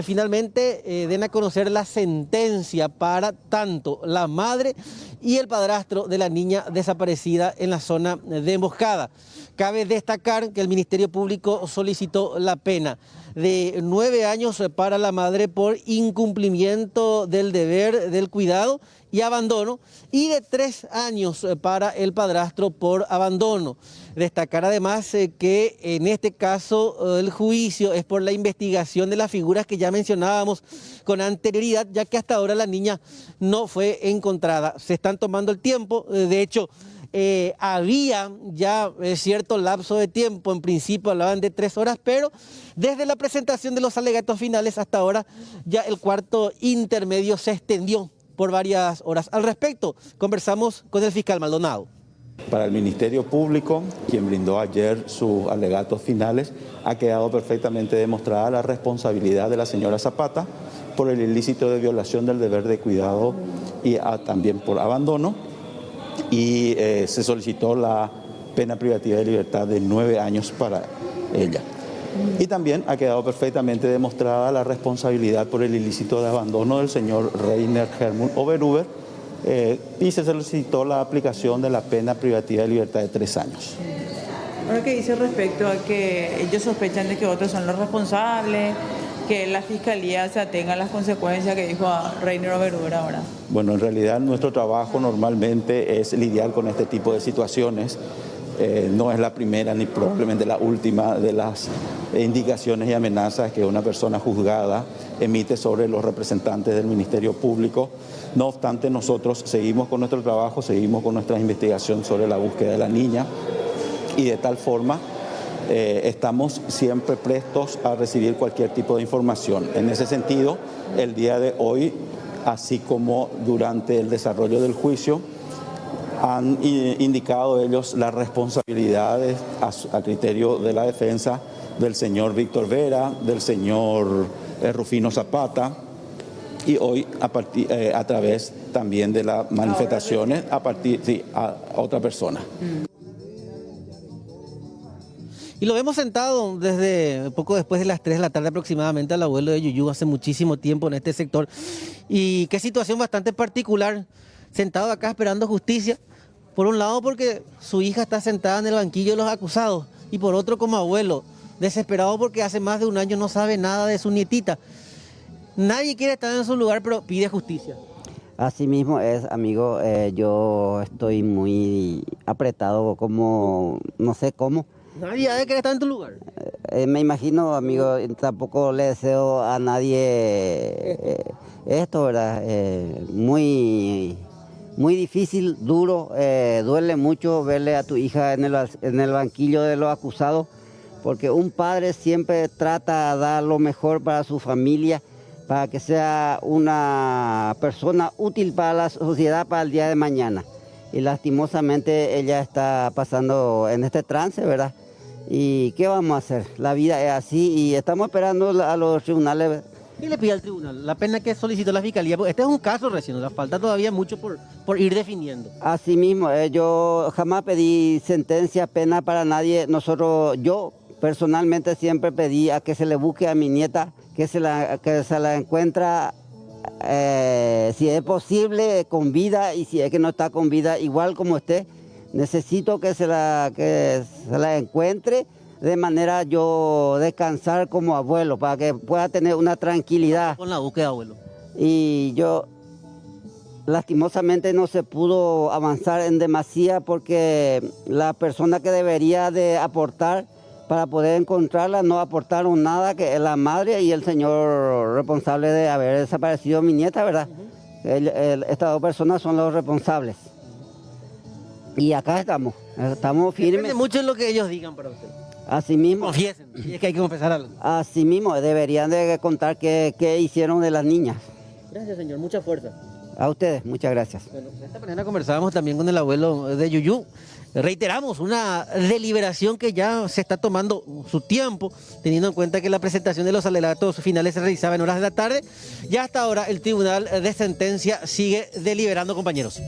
finalmente den a conocer la sentencia para tanto la madre y el padrastro de la niña desaparecida en la zona de Emboscada. Cabe destacar que el Ministerio Público solicitó la pena de 9 años para la madre por incumplimiento del deber del cuidado y abandono, y de 3 años para el padrastro por abandono. Destacar además que en este caso el juicio es por la investigación de las figuras que ya mencionábamos con anterioridad, ya que hasta ahora la niña no fue encontrada. Se están tomando el tiempo, de hecho había ya cierto lapso de tiempo, en principio hablaban de 3 horas, pero desde la presentación de los alegatos finales hasta ahora ya el cuarto intermedio se extendió por varias horas. Al respecto, conversamos con el fiscal Maldonado. Para el Ministerio Público, quien brindó ayer sus alegatos finales, ha quedado perfectamente demostrada la responsabilidad de la señora Zapata por el ilícito de violación del deber de cuidado y también por abandono, y se solicitó la pena privativa de libertad de 9 años para ella. Y también ha quedado perfectamente demostrada la responsabilidad por el ilícito de abandono del señor Reiner Hermund Oberhuber, y se solicitó la aplicación de la pena privativa de libertad de 3 años. Ahora, ¿qué dice respecto a que ellos sospechan de que otros son los responsables, que la Fiscalía se atenga a las consecuencias que dijo a Reiner Oberhuber ahora? Bueno, en realidad nuestro trabajo normalmente es lidiar con este tipo de situaciones. No es la primera ni probablemente la última de las indicaciones y amenazas que una persona juzgada emite sobre los representantes del Ministerio Público. No obstante, nosotros seguimos con nuestro trabajo, seguimos con nuestra investigación sobre la búsqueda de la niña, y de tal forma estamos siempre prestos a recibir cualquier tipo de información. En ese sentido, el día de hoy, así como durante el desarrollo del juicio, han indicado ellos las responsabilidades a criterio de la defensa del señor Víctor Vera, del señor Rufino Zapata, y hoy a través también de las manifestaciones a otra persona. Y lo vemos sentado desde poco después de las 3 de la tarde aproximadamente al abuelo de Yuyu, hace muchísimo tiempo en este sector. Y qué situación bastante particular, sentado acá esperando justicia. Por un lado porque su hija está sentada en el banquillo de los acusados, y por otro como abuelo desesperado porque hace más de un año no sabe nada de su nietita. Nadie quiere estar en su lugar, pero pide justicia. Así mismo es, amigo. Yo estoy muy apretado, como no sé cómo. Nadie debe querer estar en tu lugar. Me imagino, amigo, tampoco le deseo a nadie esto, ¿verdad? Muy difícil, duro, duele mucho verle a tu hija en el banquillo de los acusados, porque un padre siempre trata de dar lo mejor para su familia, para que sea una persona útil para la sociedad para el día de mañana. Y lastimosamente ella está pasando en este trance, ¿verdad? ¿Y qué vamos a hacer? La vida es así y estamos esperando a los tribunales. ¿Qué le pide al tribunal? La pena que solicitó la fiscalía, porque este es un caso recién, nos falta todavía mucho por ir definiendo. Así mismo, yo jamás pedí sentencia, pena para nadie. Yo personalmente siempre pedí a que se le busque a mi nieta, que se la encuentra, si es posible, con vida, y si es que no está con vida, igual como esté, necesito que se la encuentre, de manera yo descansar como abuelo, para que pueda tener una tranquilidad. Con la búsqueda, abuelo. Y yo, lastimosamente, no se pudo avanzar en demasía porque la persona que debería de aportar para poder encontrarla no aportaron nada, que es la madre y el señor responsable de haber desaparecido mi nieta, ¿verdad? Estas dos personas son los responsables. Y acá estamos firmes. Depende mucho de lo que ellos digan para usted. Así mismo. Confiesen, y es que hay que confesar algo. Así mismo, deberían de contar qué hicieron de las niñas. Gracias, señor, mucha fuerza. A ustedes, muchas gracias. Bueno, esta mañana conversábamos también con el abuelo de Yuyu. Reiteramos una deliberación que ya se está tomando su tiempo, teniendo en cuenta que la presentación de los alegatos finales se realizaba en horas de la tarde. Ya hasta ahora el Tribunal de Sentencia sigue deliberando, compañeros.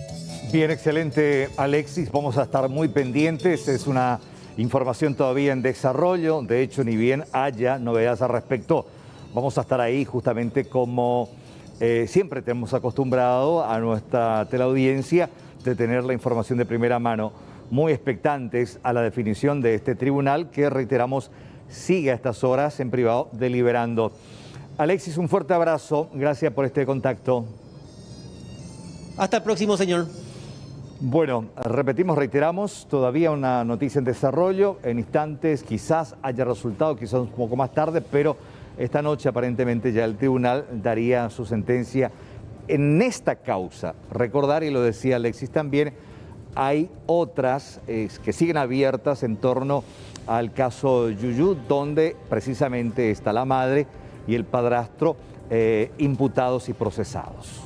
Bien, excelente, Alexis. Vamos a estar muy pendientes. Es una información todavía en desarrollo. De hecho, ni bien haya novedades al respecto, vamos a estar ahí justamente como siempre te hemos acostumbrado a nuestra teleaudiencia de tener la información de primera mano. Muy expectantes a la definición de este tribunal que, reiteramos, sigue a estas horas en privado deliberando. Alexis, un fuerte abrazo. Gracias por este contacto. Hasta el próximo, señor. Bueno, repetimos, reiteramos, todavía una noticia en desarrollo. En instantes quizás haya resultado, quizás un poco más tarde, pero esta noche aparentemente ya el tribunal daría su sentencia en esta causa. Recordar, y lo decía Alexis también, hay otras que siguen abiertas en torno al caso Yuyu, donde precisamente está la madre y el padrastro imputados y procesados.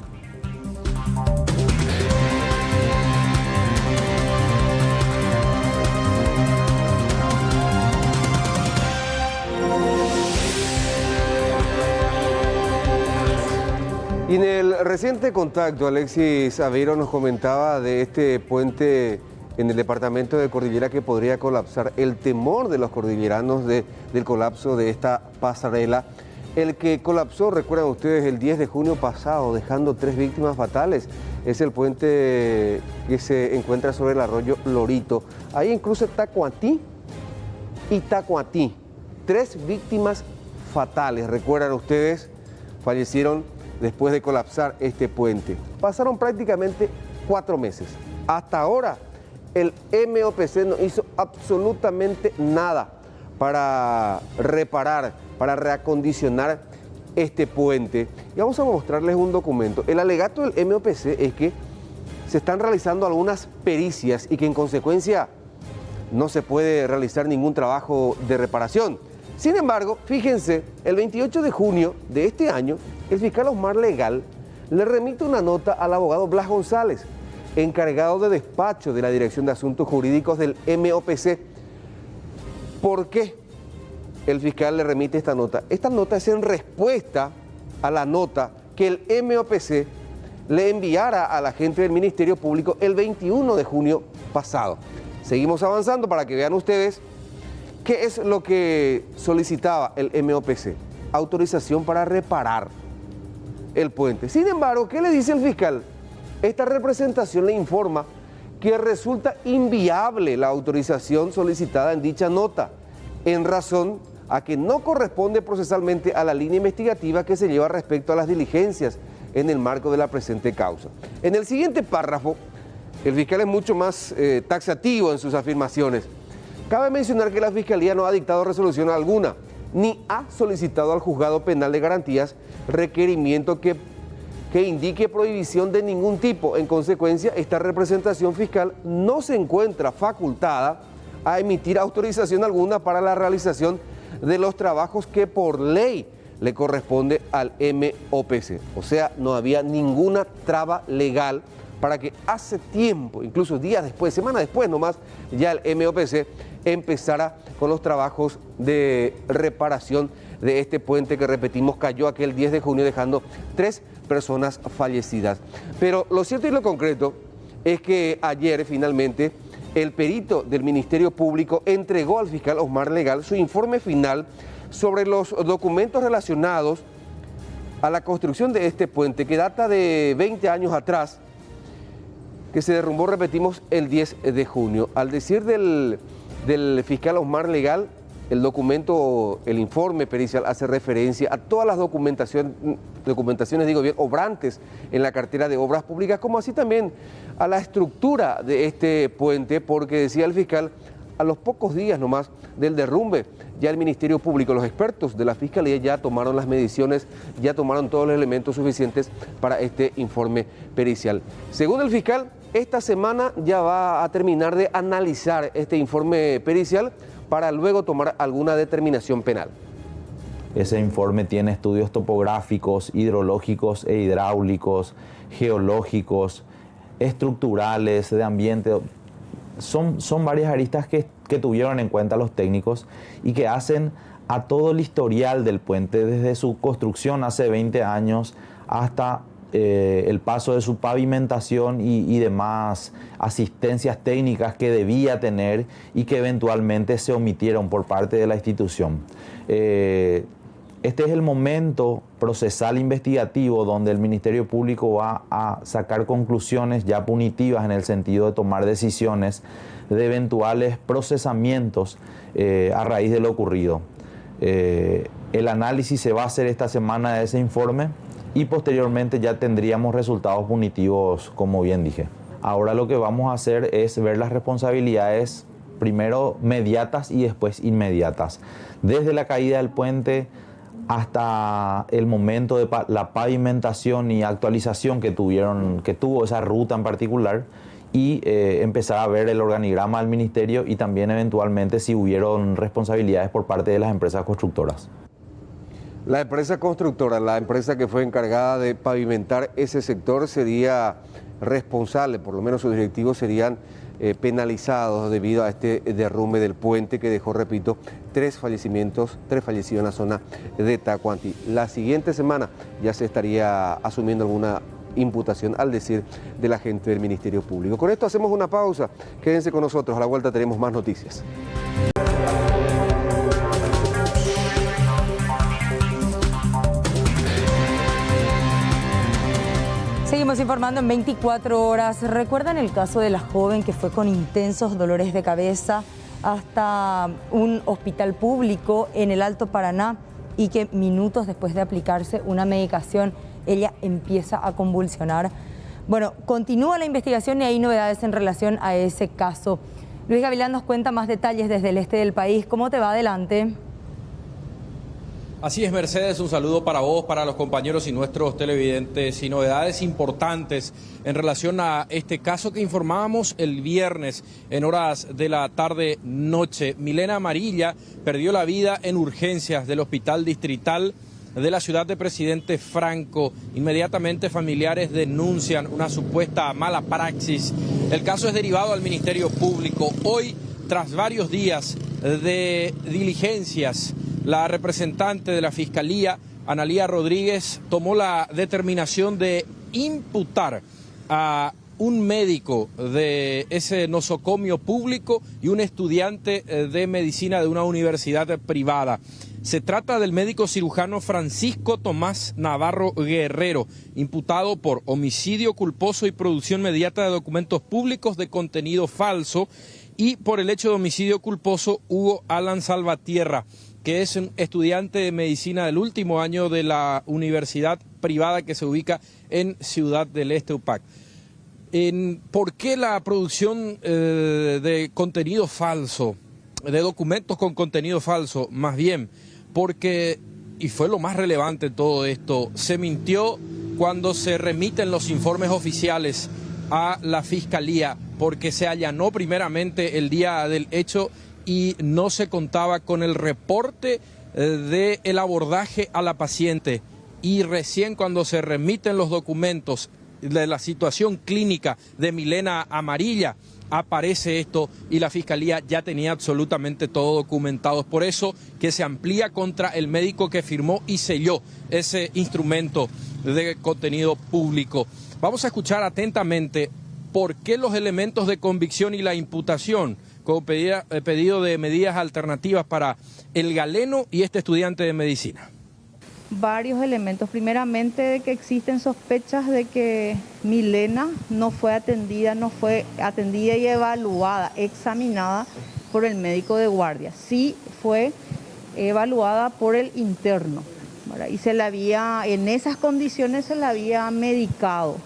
Y en el reciente contacto, Alexis Aveiro nos comentaba de este puente en el departamento de Cordillera que podría colapsar, el temor de los cordilleranos del colapso de esta pasarela. El que colapsó, recuerdan ustedes, el 10 de junio pasado, dejando 3 víctimas fatales. Es el puente que se encuentra sobre el arroyo Lorito. Ahí incluso Tacuatí y Tacuatí. 3 víctimas fatales, recuerdan ustedes, fallecieron después de colapsar este puente. Pasaron prácticamente 4 meses. Hasta ahora, el MOPC no hizo absolutamente nada para reparar, para reacondicionar este puente. Y vamos a mostrarles un documento. El alegato del MOPC es que se están realizando algunas pericias y que en consecuencia no se puede realizar ningún trabajo de reparación. Sin embargo, fíjense, el 28 de junio de este año, el fiscal Osmar Legal le remite una nota al abogado Blas González, encargado de despacho de la Dirección de Asuntos Jurídicos del MOPC. ¿Por qué el fiscal le remite esta nota? Esta nota es en respuesta a la nota que el MOPC le enviara a la gente del Ministerio Público el 21 de junio pasado. Seguimos avanzando para que vean ustedes qué es lo que solicitaba el MOPC. Autorización para reparar el puente. Sin embargo, ¿qué le dice el fiscal? Esta representación le informa que resulta inviable la autorización solicitada en dicha nota en razón a que no corresponde procesalmente a la línea investigativa que se lleva respecto a las diligencias en el marco de la presente causa. En el siguiente párrafo, el fiscal es mucho más taxativo en sus afirmaciones. Cabe mencionar que la Fiscalía no ha dictado resolución alguna, ni ha solicitado al Juzgado Penal de Garantías requerimiento que indique prohibición de ningún tipo. En consecuencia, esta representación fiscal no se encuentra facultada a emitir autorización alguna para la realización de los trabajos que por ley le corresponde al MOPC. O sea, no había ninguna traba legal para que hace tiempo, incluso días después, semanas después nomás, ya el MOPC empezara con los trabajos de reparación de este puente que, repetimos, cayó aquel 10 de junio dejando 3 personas fallecidas. Pero lo cierto y lo concreto es que ayer finalmente el perito del Ministerio Público entregó al fiscal Osmar Legal su informe final sobre los documentos relacionados a la construcción de este puente que data de 20 años atrás, que se derrumbó, repetimos, el 10 de junio. Al decir del fiscal Osmar Legal, el documento, el informe pericial hace referencia a todas las documentaciones, digo bien, obrantes en la cartera de obras públicas, como así también a la estructura de este puente, porque decía el fiscal, a los pocos días nomás del derrumbe, ya el Ministerio Público, los expertos de la Fiscalía ya tomaron las mediciones, ya tomaron todos los elementos suficientes para este informe pericial. Según el fiscal, esta semana ya va a terminar de analizar este informe pericial para luego tomar alguna determinación penal. Ese informe tiene estudios topográficos, hidrológicos e hidráulicos, geológicos, estructurales, de ambiente. Son varias aristas que tuvieron en cuenta los técnicos y que hacen a todo el historial del puente, desde su construcción hace 20 años hasta el paso de su pavimentación y demás asistencias técnicas que debía tener y que eventualmente se omitieron por parte de la institución. Este es el momento procesal investigativo donde el Ministerio Público va a sacar conclusiones ya punitivas en el sentido de tomar decisiones de eventuales procesamientos a raíz de lo ocurrido. El análisis se va a hacer esta semana de ese informe y posteriormente ya tendríamos resultados punitivos, como bien dije. Ahora lo que vamos a hacer es ver las responsabilidades primero mediatas y después inmediatas. Desde la caída del puente hasta el momento de la pavimentación y actualización que tuvo esa ruta en particular, y empezar a ver el organigrama del ministerio y también eventualmente si hubieron responsabilidades por parte de las empresas constructoras. La empresa constructora, la empresa que fue encargada de pavimentar ese sector, sería responsable, por lo menos sus directivos serían penalizados debido a este derrumbe del puente que dejó, repito, 3 fallecidos en la zona de Tacuanti. La siguiente semana ya se estaría asumiendo alguna imputación al decir de la gente del Ministerio Público. Con esto hacemos una pausa. Quédense con nosotros, a la vuelta tenemos más noticias. Seguimos informando en 24 horas. ¿Recuerdan el caso de la joven que fue con intensos dolores de cabeza hasta un hospital público en el Alto Paraná y que minutos después de aplicarse una medicación ella empieza a convulsionar? Bueno, continúa la investigación y hay novedades en relación a ese caso. Luis Gavilán nos cuenta más detalles desde el este del país. ¿Cómo te va? Adelante. Así es, Mercedes, un saludo para vos, para los compañeros y nuestros televidentes, y novedades importantes en relación a este caso que informábamos el viernes en horas de la tarde-noche. Milena Amarilla perdió la vida en urgencias del Hospital Distrital de la ciudad de Presidente Franco. Inmediatamente familiares denuncian una supuesta mala praxis. El caso es derivado al Ministerio Público. Hoy, tras varios días de diligencias, la representante de la Fiscalía, Analía Rodríguez, tomó la determinación de imputar a un médico de ese nosocomio público y un estudiante de medicina de una universidad privada. Se trata del médico cirujano Francisco Tomás Navarro Guerrero, imputado por homicidio culposo y producción mediata de documentos públicos de contenido falso, y por el hecho de homicidio culposo Hugo Alan Salvatierra, que es un estudiante de medicina del último año de la universidad privada que se ubica en Ciudad del Este, UPAC. ¿Por qué la producción de contenido falso, de documentos con contenido falso? Más bien, porque, y fue lo más relevante de todo esto, se mintió cuando se remiten los informes oficiales a la Fiscalía, porque se allanó primeramente el día del hecho y no se contaba con el reporte del abordaje a la paciente. Y recién cuando se remiten los documentos de la situación clínica de Milena Amarilla, aparece esto y la Fiscalía ya tenía absolutamente todo documentado. Es por eso que se amplía contra el médico que firmó y selló ese instrumento de contenido público. Vamos a escuchar atentamente por qué los elementos de convicción y la imputación como pedido de medidas alternativas para el galeno y este estudiante de medicina. Varios elementos. Primeramente, de que existen sospechas de que Milena no fue atendida y evaluada, examinada por el médico de guardia. Sí fue evaluada por el interno, ¿verdad? Y en esas condiciones se le había medicado,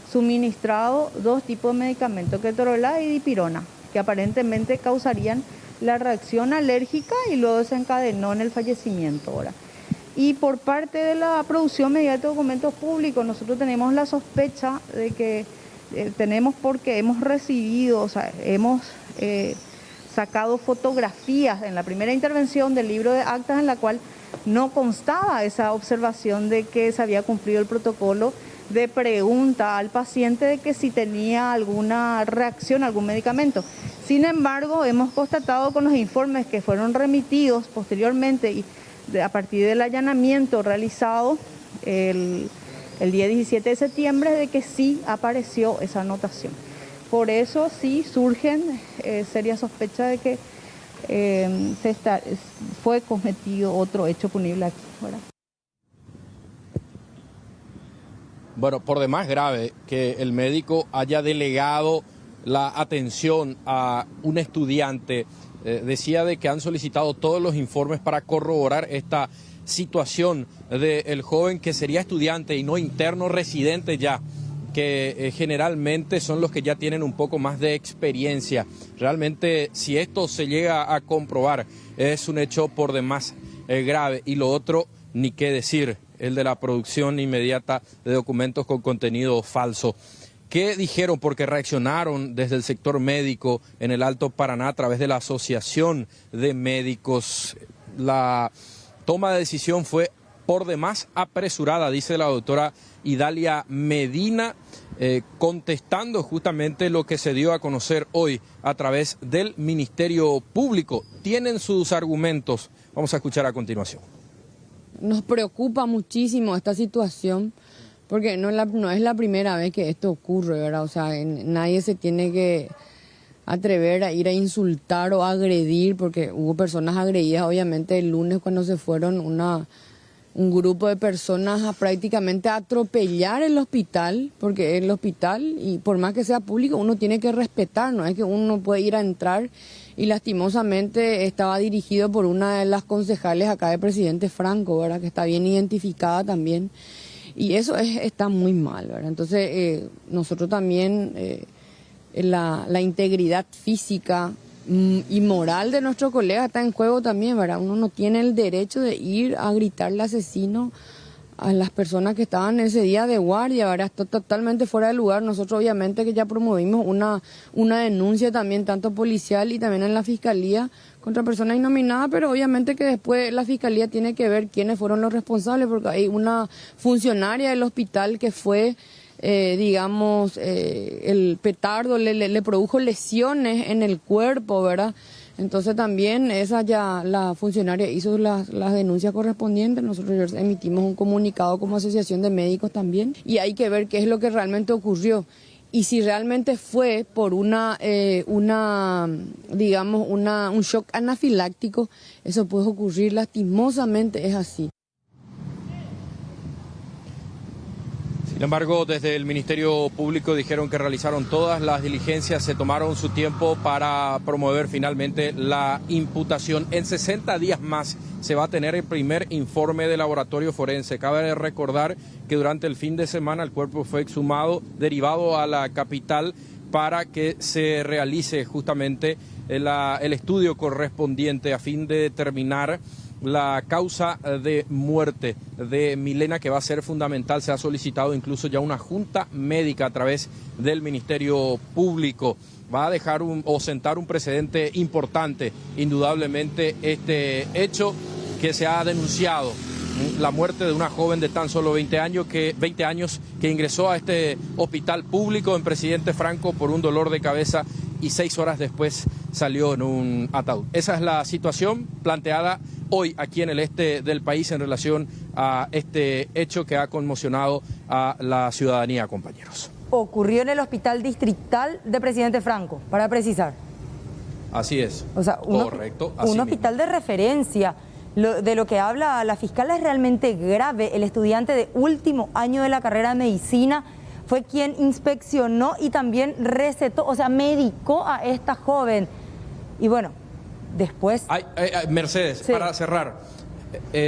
suministrado 2 tipos de medicamentos, ketorolac y dipirona, que aparentemente causarían la reacción alérgica y luego desencadenó en el fallecimiento, ¿verdad? Y por parte de la producción mediante documentos públicos, nosotros tenemos la sospecha de que porque hemos recibido, hemos sacado fotografías en la primera intervención del libro de actas en la cual no constaba esa observación de que se había cumplido el protocolo de pregunta al paciente de que si tenía alguna reacción a algún medicamento. Sin embargo, hemos constatado con los informes que fueron remitidos posteriormente y a partir del allanamiento realizado el día 17 de septiembre, de que sí apareció esa anotación. Por eso sí surgen serias sospechas de que fue cometido otro hecho punible aquí, ¿verdad? Bueno, por demás grave que el médico haya delegado la atención a un estudiante. Decía de que han solicitado todos los informes para corroborar esta situación del joven que sería estudiante y no interno residente ya, que generalmente son los que ya tienen un poco más de experiencia. Realmente, si esto se llega a comprobar, es un hecho por demás grave. Y lo otro, ni qué decir, el de la producción inmediata de documentos con contenido falso. ¿Qué dijeron? Porque reaccionaron desde el sector médico en el Alto Paraná a través de la Asociación de Médicos. La toma de decisión fue por demás apresurada, dice la doctora Idalia Medina, contestando justamente lo que se dio a conocer hoy a través del Ministerio Público. Tienen sus argumentos. Vamos a escuchar a continuación. Nos preocupa muchísimo esta situación, porque no es la primera vez que esto ocurre, ¿verdad? O sea, nadie se tiene que atrever a ir a insultar o agredir, porque hubo personas agredidas, obviamente, el lunes cuando se fueron un grupo de personas a prácticamente atropellar el hospital, porque el hospital, y por más que sea público, uno tiene que respetar, no es que uno puede ir a entrar, y lastimosamente estaba dirigido por una de las concejales acá de Presidente Franco, ¿verdad? Que está bien identificada también. Y eso está muy mal, ¿verdad? Entonces, nosotros también, la integridad física y moral de nuestros colegas está en juego también, ¿verdad? Uno no tiene el derecho de ir a gritarle asesino a las personas que estaban ese día de guardia, ¿verdad? Está totalmente fuera de lugar. Nosotros obviamente que ya promovimos una denuncia también, tanto policial y también en la Fiscalía, contra personas innominadas, pero obviamente que después la Fiscalía tiene que ver quiénes fueron los responsables, porque hay una funcionaria del hospital que fue, el petardo le produjo lesiones en el cuerpo, ¿verdad? Entonces también la funcionaria hizo las denuncias correspondientes. Nosotros emitimos un comunicado como asociación de médicos también, y hay que ver qué es lo que realmente ocurrió. Y si realmente fue por un shock anafiláctico, eso puede ocurrir, lastimosamente es así. Sin embargo, desde el Ministerio Público dijeron que realizaron todas las diligencias, se tomaron su tiempo para promover finalmente la imputación. En 60 días más se va a tener el primer informe de laboratorio forense. Cabe recordar que durante el fin de semana el cuerpo fue exhumado, derivado a la capital para que se realice justamente el estudio correspondiente a fin de determinar la causa de muerte de Milena, que va a ser fundamental. Se ha solicitado incluso ya una junta médica a través del Ministerio Público. Va a dejar o sentar un precedente importante, indudablemente, este hecho que se ha denunciado. La muerte de una joven de tan solo 20 años que ingresó a este hospital público en Presidente Franco por un dolor de cabeza y 6 horas después salió en un ataúd. Esa es la situación planteada hoy aquí en el este del país en relación a este hecho que ha conmocionado a la ciudadanía, compañeros. Ocurrió en el Hospital Distrital de Presidente Franco, para precisar. Así es. O sea, correcto. Un hospital de referencia. De lo que habla la fiscal es realmente grave. El estudiante de último año de la carrera de medicina fue quien inspeccionó y también recetó, o sea, medicó a esta joven. Y bueno, después... Mercedes, sí. Para cerrar,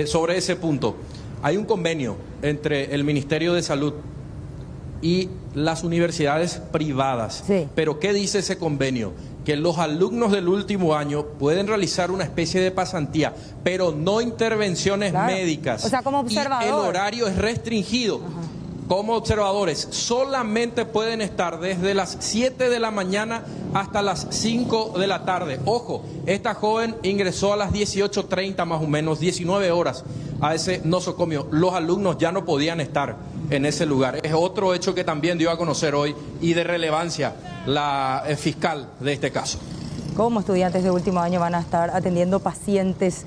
sobre ese punto, hay un convenio entre el Ministerio de Salud y las universidades privadas. Sí. Pero ¿qué dice ese convenio? Que los alumnos del último año pueden realizar una especie de pasantía, pero no intervenciones médicas. O sea, como observador. Y el horario es restringido. Ajá. Como observadores, solamente pueden estar desde las 7 de la mañana hasta las 5 de la tarde. Ojo, esta joven ingresó a las 18:30 más o menos, 19 horas a ese nosocomio. Los alumnos ya no podían estar en ese lugar. Es otro hecho que también dio a conocer hoy y de relevancia la fiscal de este caso. ¿Cómo estudiantes de último año van a estar atendiendo pacientes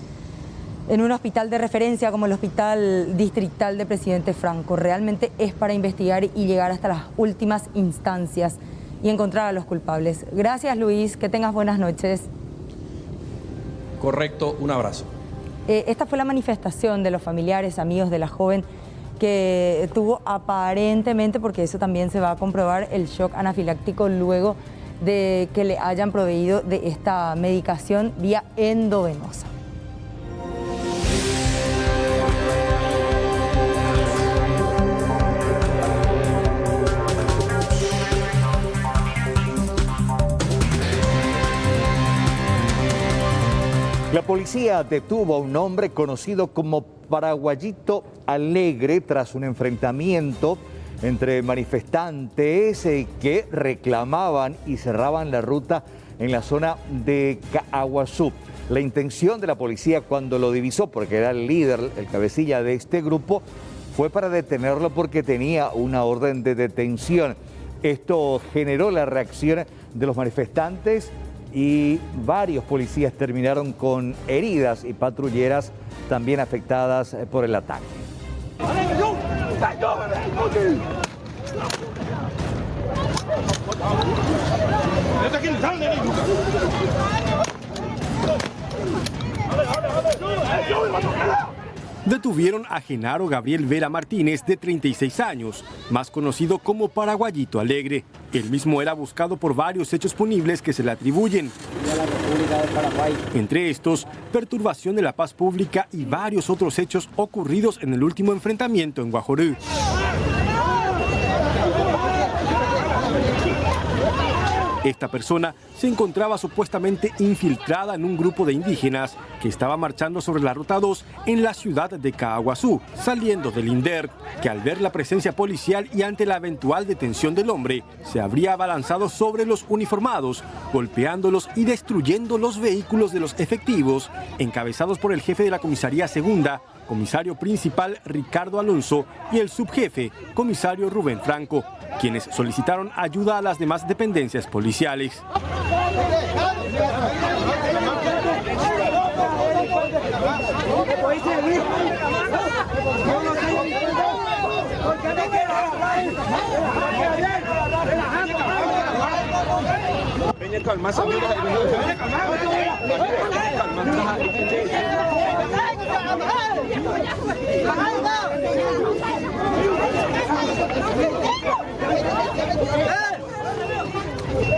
en un hospital de referencia como el Hospital Distrital de Presidente Franco? Realmente es para investigar y llegar hasta las últimas instancias y encontrar a los culpables. Gracias, Luis, que tengas buenas noches. Correcto, un abrazo. Esta fue la manifestación de los familiares, amigos de la joven que tuvo aparentemente, porque eso también se va a comprobar, el shock anafiláctico luego de que le hayan proveído de esta medicación vía endovenosa. La policía detuvo a un hombre conocido como Paraguayito Alegre tras un enfrentamiento entre manifestantes que reclamaban y cerraban la ruta en la zona de Caaguazú. La intención de la policía cuando lo divisó, porque era el líder, el cabecilla de este grupo, fue para detenerlo porque tenía una orden de detención. Esto generó la reacción de los manifestantes y varios policías terminaron con heridas y patrulleras también afectadas por el ataque. Detuvieron a Genaro Gabriel Vera Martínez, de 36 años, más conocido como Paraguayito Alegre. Él mismo era buscado por varios hechos punibles que se le atribuyen. Entre estos, perturbación de la paz pública y varios otros hechos ocurridos en el último enfrentamiento en Guajorú. Esta persona se encontraba supuestamente infiltrada en un grupo de indígenas que estaba marchando sobre la Ruta 2 en la ciudad de Caaguazú, saliendo del INDER, que al ver la presencia policial y ante la eventual detención del hombre, se habría abalanzado sobre los uniformados, golpeándolos y destruyendo los vehículos de los efectivos, encabezados por el jefe de la comisaría segunda, comisario principal Ricardo Alonso, y el subjefe, comisario Rubén Franco, quienes solicitaron ayuda a las demás dependencias policiales.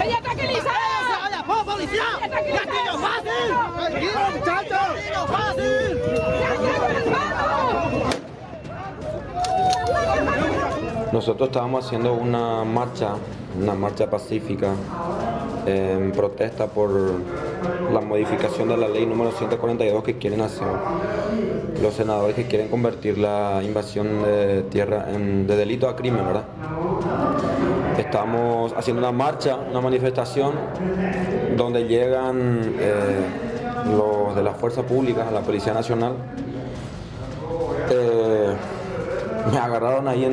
¡Ella tranquiliza! ¡Vamos, policía! ¡Gatillo fácil! ¡Tranquilo, muchachos! ¡Gatillo fácil! Nosotros estábamos haciendo una marcha pacífica en protesta por la modificación de la ley número 142 que quieren hacer los senadores, que quieren convertir la invasión de tierra de delito a crimen, ¿verdad? Estamos haciendo una marcha, una manifestación donde llegan los de la fuerza pública, la Policía Nacional. Me agarraron ahí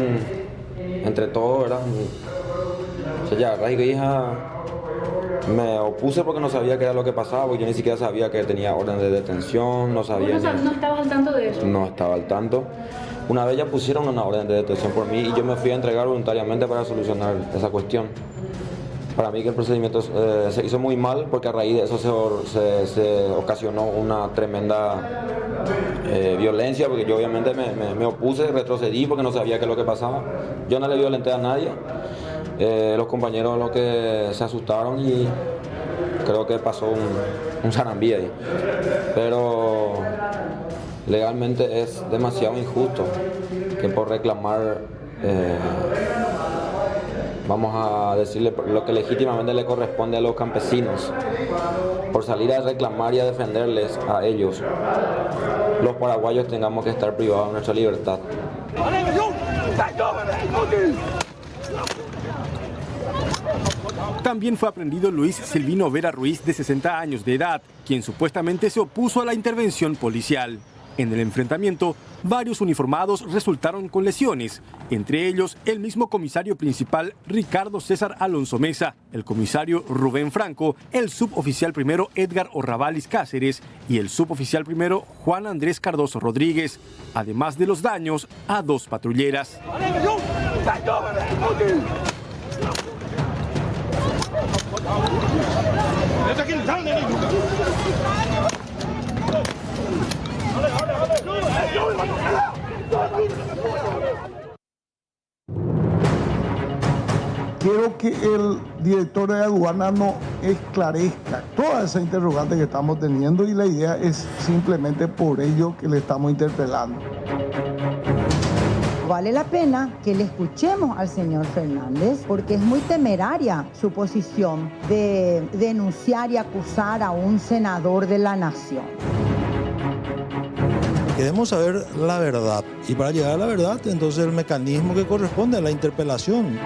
entre todos, ¿verdad? O sea, ya, hija, me opuse porque no sabía qué era lo que pasaba, porque yo ni siquiera sabía que tenía orden de detención, no sabía. ¿No estabas al tanto de eso? No estaba al tanto. Una vez ya pusieron una orden de detención por mí y yo me fui a entregar voluntariamente para solucionar esa cuestión. Para mí que el procedimiento se hizo muy mal porque a raíz de eso se ocasionó una tremenda violencia, porque yo obviamente me opuse, retrocedí porque no sabía qué es lo que pasaba. Yo no le violenté a nadie. Los compañeros lo que se asustaron y creo que pasó un zarambí ahí. Pero legalmente es demasiado injusto que por reclamar, vamos a decirle lo que legítimamente le corresponde a los campesinos, por salir a reclamar y a defenderles a ellos, los paraguayos tengamos que estar privados de nuestra libertad. También fue aprendido Luis Silvino Vera Ruiz, de 60 años de edad, quien supuestamente se opuso a la intervención policial. En el enfrentamiento, varios uniformados resultaron con lesiones, entre ellos el mismo comisario principal Ricardo César Alonso Mesa, el comisario Rubén Franco, el suboficial primero Edgar Orravalis Cáceres y el suboficial primero Juan Andrés Cardoso Rodríguez, además de los daños a 2 patrulleras. Quiero que el director de aduana nos esclarezca toda esa interrogante que estamos teniendo y la idea es simplemente por ello que le estamos interpelando. Vale la pena que le escuchemos al señor Fernández porque es muy temeraria su posición de denunciar y acusar a un senador de la nación. Queremos saber la verdad y para llegar a la verdad entonces el mecanismo que corresponde a la interpelación.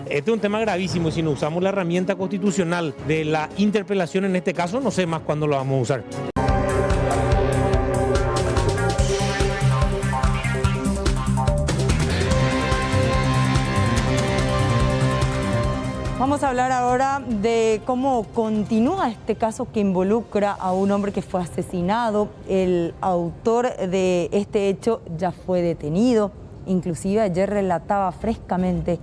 Este es un tema gravísimo y si no usamos la herramienta constitucional de la interpelación en este caso, no sé más cuándo lo vamos a usar. Vamos a hablar ahora de cómo continúa este caso que involucra a un hombre que fue asesinado. El autor de este hecho ya fue detenido. Inclusive ayer relataba frescamente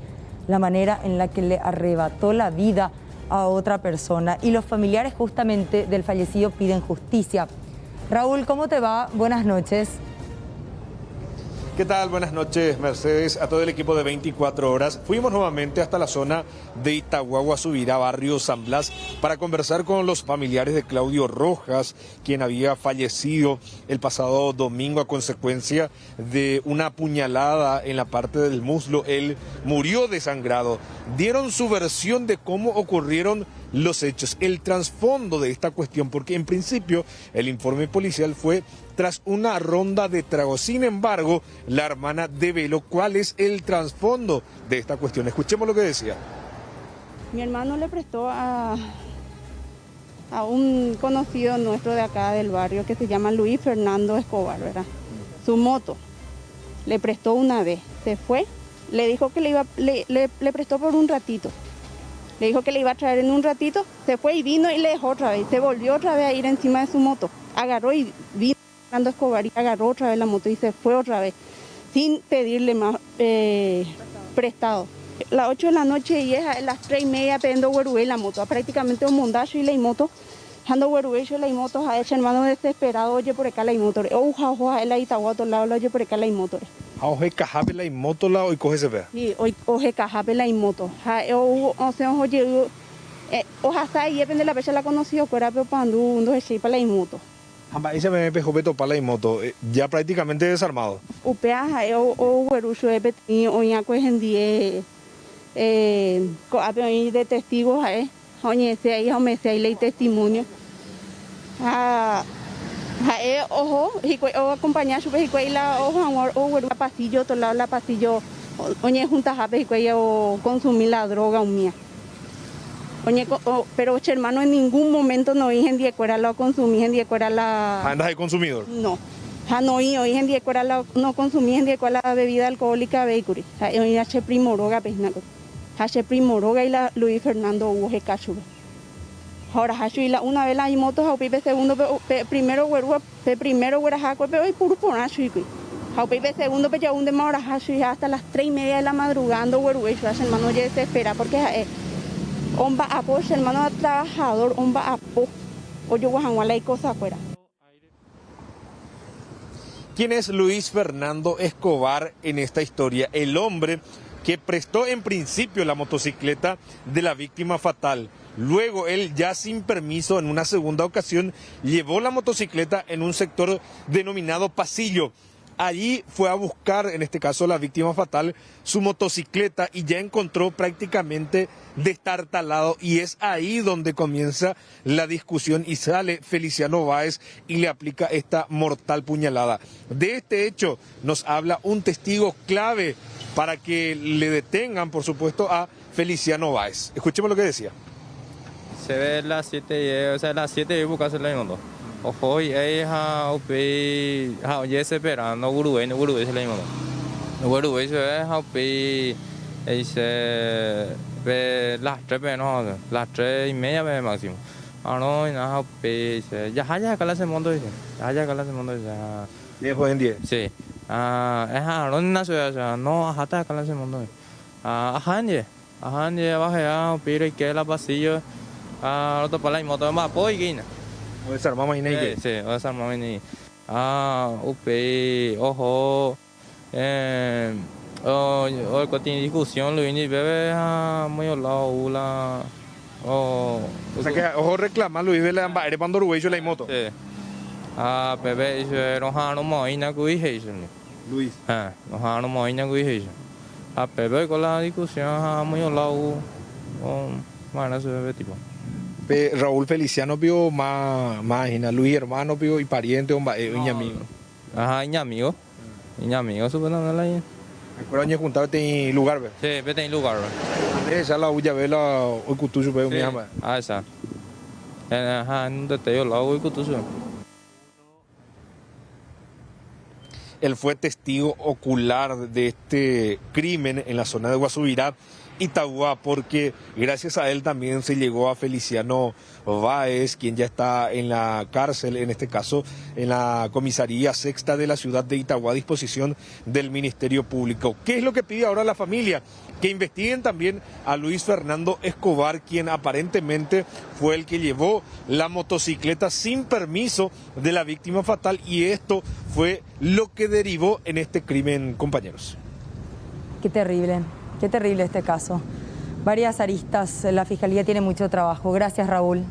la manera en la que le arrebató la vida a otra persona. Y los familiares justamente del fallecido piden justicia. Raúl, ¿cómo te va? Buenas noches. ¿Qué tal? Buenas noches, Mercedes, a todo el equipo de 24 horas. Fuimos nuevamente hasta la zona de Itaguagua, Subirá, barrio San Blas, para conversar con los familiares de Claudio Rojas, quien había fallecido el pasado domingo a consecuencia de una puñalada en la parte del muslo. Él murió desangrado. Dieron su versión de cómo ocurrieron los hechos, el trasfondo de esta cuestión, porque en principio el informe policial fue tras una ronda de tragos. Sin embargo, la hermana develó cuál es el trasfondo de esta cuestión. Escuchemos lo que decía. Mi hermano le prestó a un conocido nuestro de acá del barrio que se llama Luis Fernando Escobar, ¿verdad? Su moto. Le prestó una vez, se fue, le dijo que le prestó por un ratito. Le dijo que le iba a traer en un ratito, se fue y vino y le dejó otra vez. Se volvió otra vez a ir encima de su moto. Agarró y vino Fernando Escobar y agarró otra vez la moto y se fue otra vez, sin pedirle más prestado. Las 8 de la noche y es a las 3:30 pedendo huerué la moto. Prácticamente un mundazo y la moto. Ando huerué yo la moto a ese hermano desesperado, oye por acá la moto. Oja, el Itaguá a otro lado, oye por acá la moto. Oje cajape la moto la hoy coge se ve. Sí, hoy oje cajape la moto. O sea, oye, hasta ahí depende de la fecha la conoció, que era peopando un dos para la moto. Ese me pejó beto para la moto, ya prácticamente desarmado. Upea o huerucho y oña cogen de testigos oye se ahí me se ahí ley testimonio. Ojo, o acompañar su vehículo y la ojo o la pasillo, otro lado la pasillo, oye juntas a vehículo o consumir la droga o mía. Oye, pero hermano en ningún momento no dije en día cuera la consumí en día cuera la. ¿Andas de consumidor? No. Hoy en día cuera la no consumí en día cuera la bebida alcohólica vehículo. Hoy hace primoroga pesnaco. Hace primoroga y la Luis Fernando Hugo Cachuve. Ahora hace la una vez la moto a pipe segundo primero güera jaco pero hoy puro ponacho y a pipe segundo pero ya un de ahora hace hasta las 3:30 de la madrugada güero eso hermano ya se espera porque Omba apo, hermano trabajador, omba apo. Oye, guajanguala y cosa afuera. ¿Quién es Luis Fernando Escobar en esta historia? El hombre que prestó en principio la motocicleta de la víctima fatal. Luego él, ya sin permiso, en una segunda ocasión, llevó la motocicleta en un sector denominado Pasillo. Allí fue a buscar, en este caso la víctima fatal, su motocicleta y ya encontró prácticamente destartalado y es ahí donde comienza la discusión y sale Feliciano Báez y le aplica esta mortal puñalada. De este hecho nos habla un testigo clave para que le detengan, por supuesto, a Feliciano Báez. Escuchemos lo que decía. Se ve las 7, o sea, las 7 y buscarse la mundo. Hoy es ya esperando guru se le llama. Guru se ve se ve las 3 no, las 3:30 máximo. No, ya haya que la se mundo dice. Haya que la se mundo dice. Viejo en 10. Sí. No nace no hasta que la se mundo. Ajanje baja ya pire que la pasillo. Otro para la moto más poiguina. O desarmamos ahí. Sí, o desarmamos ahí. Ojo. Hoy cuando tiene discusión, lo viene bebé muy al lado la. O sea que ojo reclama Luis de la Ambaere cuando Uruguay la moto. Sí. Bebé dice no muy na kui Luis. No muy na kui bebé con la discusión muy al lado. Bueno, ese bebé tipo. Raúl Feliciano vio más Luis hermano vio y pariente y amigo. Y amigo. Y amigo supongo la ahí. Acuerdo año juntado en lugar ve. Sí, vete en lugar. Esa la uya ve la hoy cutucho ve mi ama. Esa. No te yo la hoy cutucho. Él fue testigo ocular de este crimen en la zona de Guasubirá, Itagua, porque gracias a él también se llegó a Feliciano Báez, quien ya está en la cárcel, en este caso en la comisaría sexta de la ciudad de Itagua, a disposición del Ministerio Público. ¿Qué es lo que pide ahora la familia? Que investiguen también a Luis Fernando Escobar, quien aparentemente fue el que llevó la motocicleta sin permiso de la víctima fatal, y esto fue lo que derivó en este crimen, compañeros. Qué terrible este caso. Varias aristas, la Fiscalía tiene mucho trabajo. Gracias, Raúl.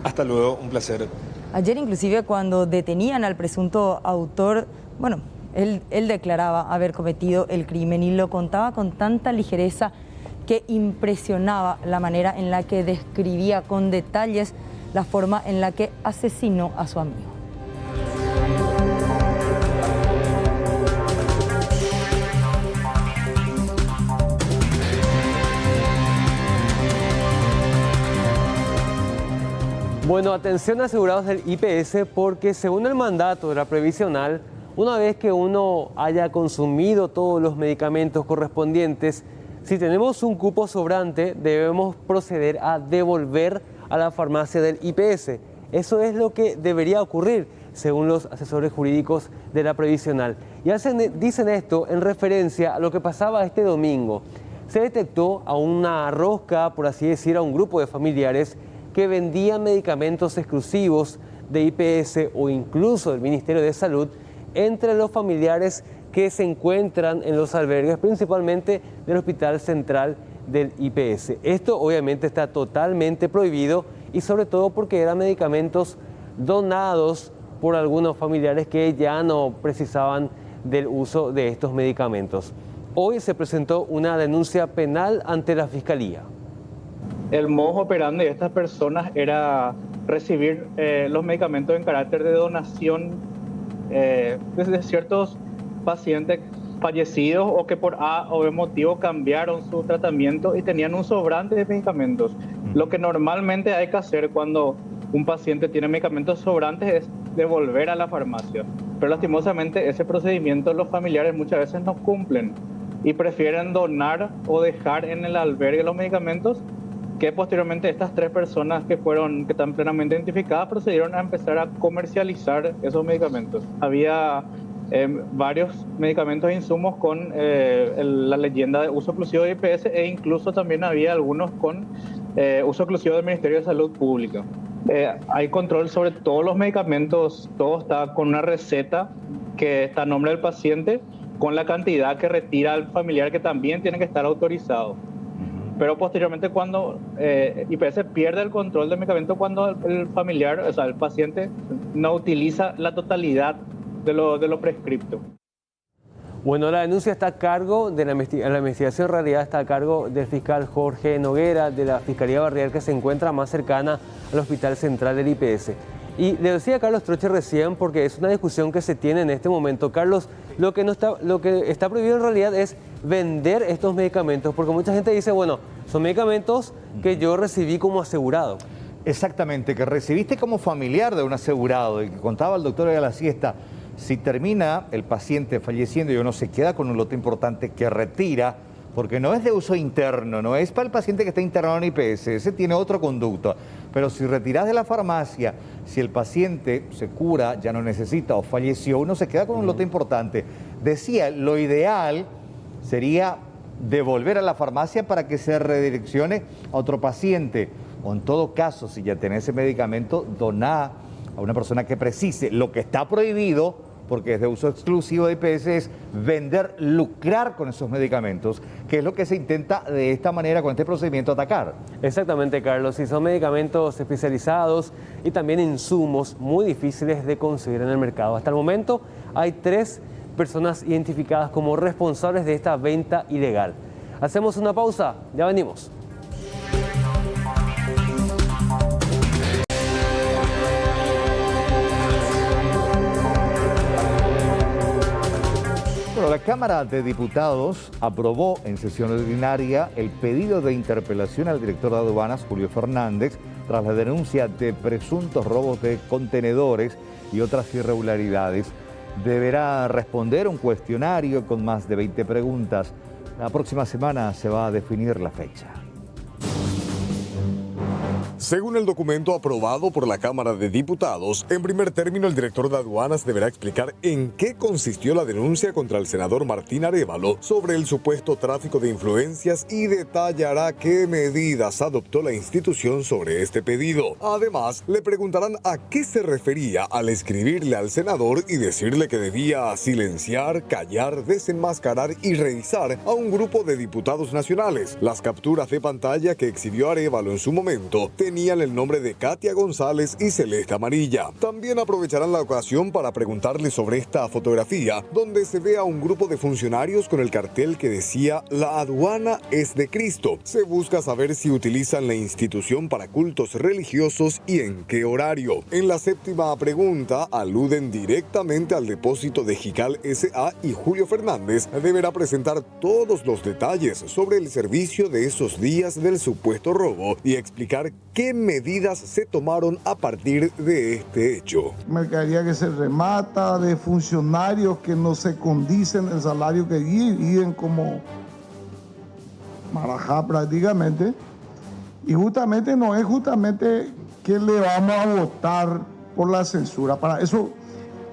Hasta luego, un placer. Ayer inclusive cuando detenían al presunto autor, bueno, él declaraba haber cometido el crimen y lo contaba con tanta ligereza que impresionaba la manera en la que describía con detalles la forma en la que asesinó a su amigo. Bueno, atención asegurados del IPS, porque según el mandato de la previsional, una vez que uno haya consumido todos los medicamentos correspondientes, si tenemos un cupo sobrante, debemos proceder a devolver a la farmacia del IPS. Eso es lo que debería ocurrir, según los asesores jurídicos de la previsional. Y dicen esto en referencia a lo que pasaba este domingo. Se detectó a una rosca, por así decir, a un grupo de familiares que vendían medicamentos exclusivos de IPS o incluso del Ministerio de Salud, entre los familiares que se encuentran en los albergues, principalmente del Hospital Central del IPS. Esto obviamente está totalmente prohibido y sobre todo porque eran medicamentos donados por algunos familiares que ya no precisaban del uso de estos medicamentos. Hoy se presentó una denuncia penal ante la Fiscalía. El modus operandi de estas personas era recibir los medicamentos en carácter de donación de ciertos pacientes fallecidos o que por A o B motivo cambiaron su tratamiento y tenían un sobrante de medicamentos. Lo que normalmente hay que hacer cuando un paciente tiene medicamentos sobrantes es devolver a la farmacia. Pero lastimosamente ese procedimiento los familiares muchas veces no cumplen y prefieren donar o dejar en el albergue los medicamentos, que posteriormente estas 3 personas que están plenamente identificadas procedieron a empezar a comercializar esos medicamentos. Había varios medicamentos e insumos con la leyenda de uso exclusivo de IPS e incluso también había algunos con uso exclusivo del Ministerio de Salud Pública. Hay control sobre todos los medicamentos, todo está con una receta que está a nombre del paciente, con la cantidad que retira el familiar, que también tiene que estar autorizado. Pero posteriormente cuando IPS pierde el control del medicamento, cuando el familiar, o sea, el paciente no utiliza la totalidad de lo prescripto. Bueno, la denuncia está a cargo de la investigación, en realidad está a cargo del fiscal Jorge Noguera, de la Fiscalía Barrial, que se encuentra más cercana al Hospital Central del IPS. Y le decía a Carlos Troche recién, porque es una discusión que se tiene en este momento. Carlos, lo que está prohibido en realidad es vender estos medicamentos, porque mucha gente dice, bueno, son medicamentos que yo recibí como asegurado. Exactamente, que recibiste como familiar de un asegurado, y que contaba el doctor de la siesta. Si termina el paciente falleciendo y uno se queda con un lote importante que retira, porque no es de uso interno, no es para el paciente que está internado en IPS, ese tiene otro conducto. Pero si retiras de la farmacia, si el paciente se cura, ya no necesita o falleció, uno se queda con un lote importante. Decía, lo ideal sería devolver a la farmacia para que se redireccione a otro paciente. O en todo caso, si ya tenés ese medicamento, doná a una persona que precise. Lo que está prohibido, porque es de uso exclusivo de IPS, es vender, lucrar con esos medicamentos, que es lo que se intenta de esta manera, con este procedimiento, atacar. Exactamente, Carlos. Y son medicamentos especializados y también insumos muy difíciles de conseguir en el mercado. Hasta el momento hay 3 personas identificadas como responsables de esta venta ilegal. Hacemos una pausa, ya venimos. La Cámara de Diputados aprobó en sesión ordinaria el pedido de interpelación al director de aduanas, Julio Fernández, tras la denuncia de presuntos robos de contenedores y otras irregularidades. Deberá responder un cuestionario con más de 20 preguntas. La próxima semana se va a definir la fecha. Según el documento aprobado por la Cámara de Diputados, en primer término el director de aduanas deberá explicar en qué consistió la denuncia contra el senador Martín Arévalo sobre el supuesto tráfico de influencias y detallará qué medidas adoptó la institución sobre este pedido. Además, le preguntarán a qué se refería al escribirle al senador y decirle que debía silenciar, callar, desenmascarar y revisar a un grupo de diputados nacionales. Las capturas de pantalla que exhibió Arévalo en su momento tenían el nombre de Katia González y Celeste Amarilla. También aprovecharán la ocasión para preguntarle sobre esta fotografía, donde se ve a un grupo de funcionarios con el cartel que decía "La aduana es de Cristo". Se busca saber si utilizan la institución para cultos religiosos y en qué horario. En la séptima pregunta aluden directamente al depósito de Jical S.A. y Julio Fernández deberá presentar todos los detalles sobre el servicio de esos días del supuesto robo y explicar qué medidas se tomaron a partir de este hecho. Mercadería que se remata, de funcionarios que no se condicen el salario que viven como marajá prácticamente. Y justamente no es justamente que le vamos a votar por la censura. Para eso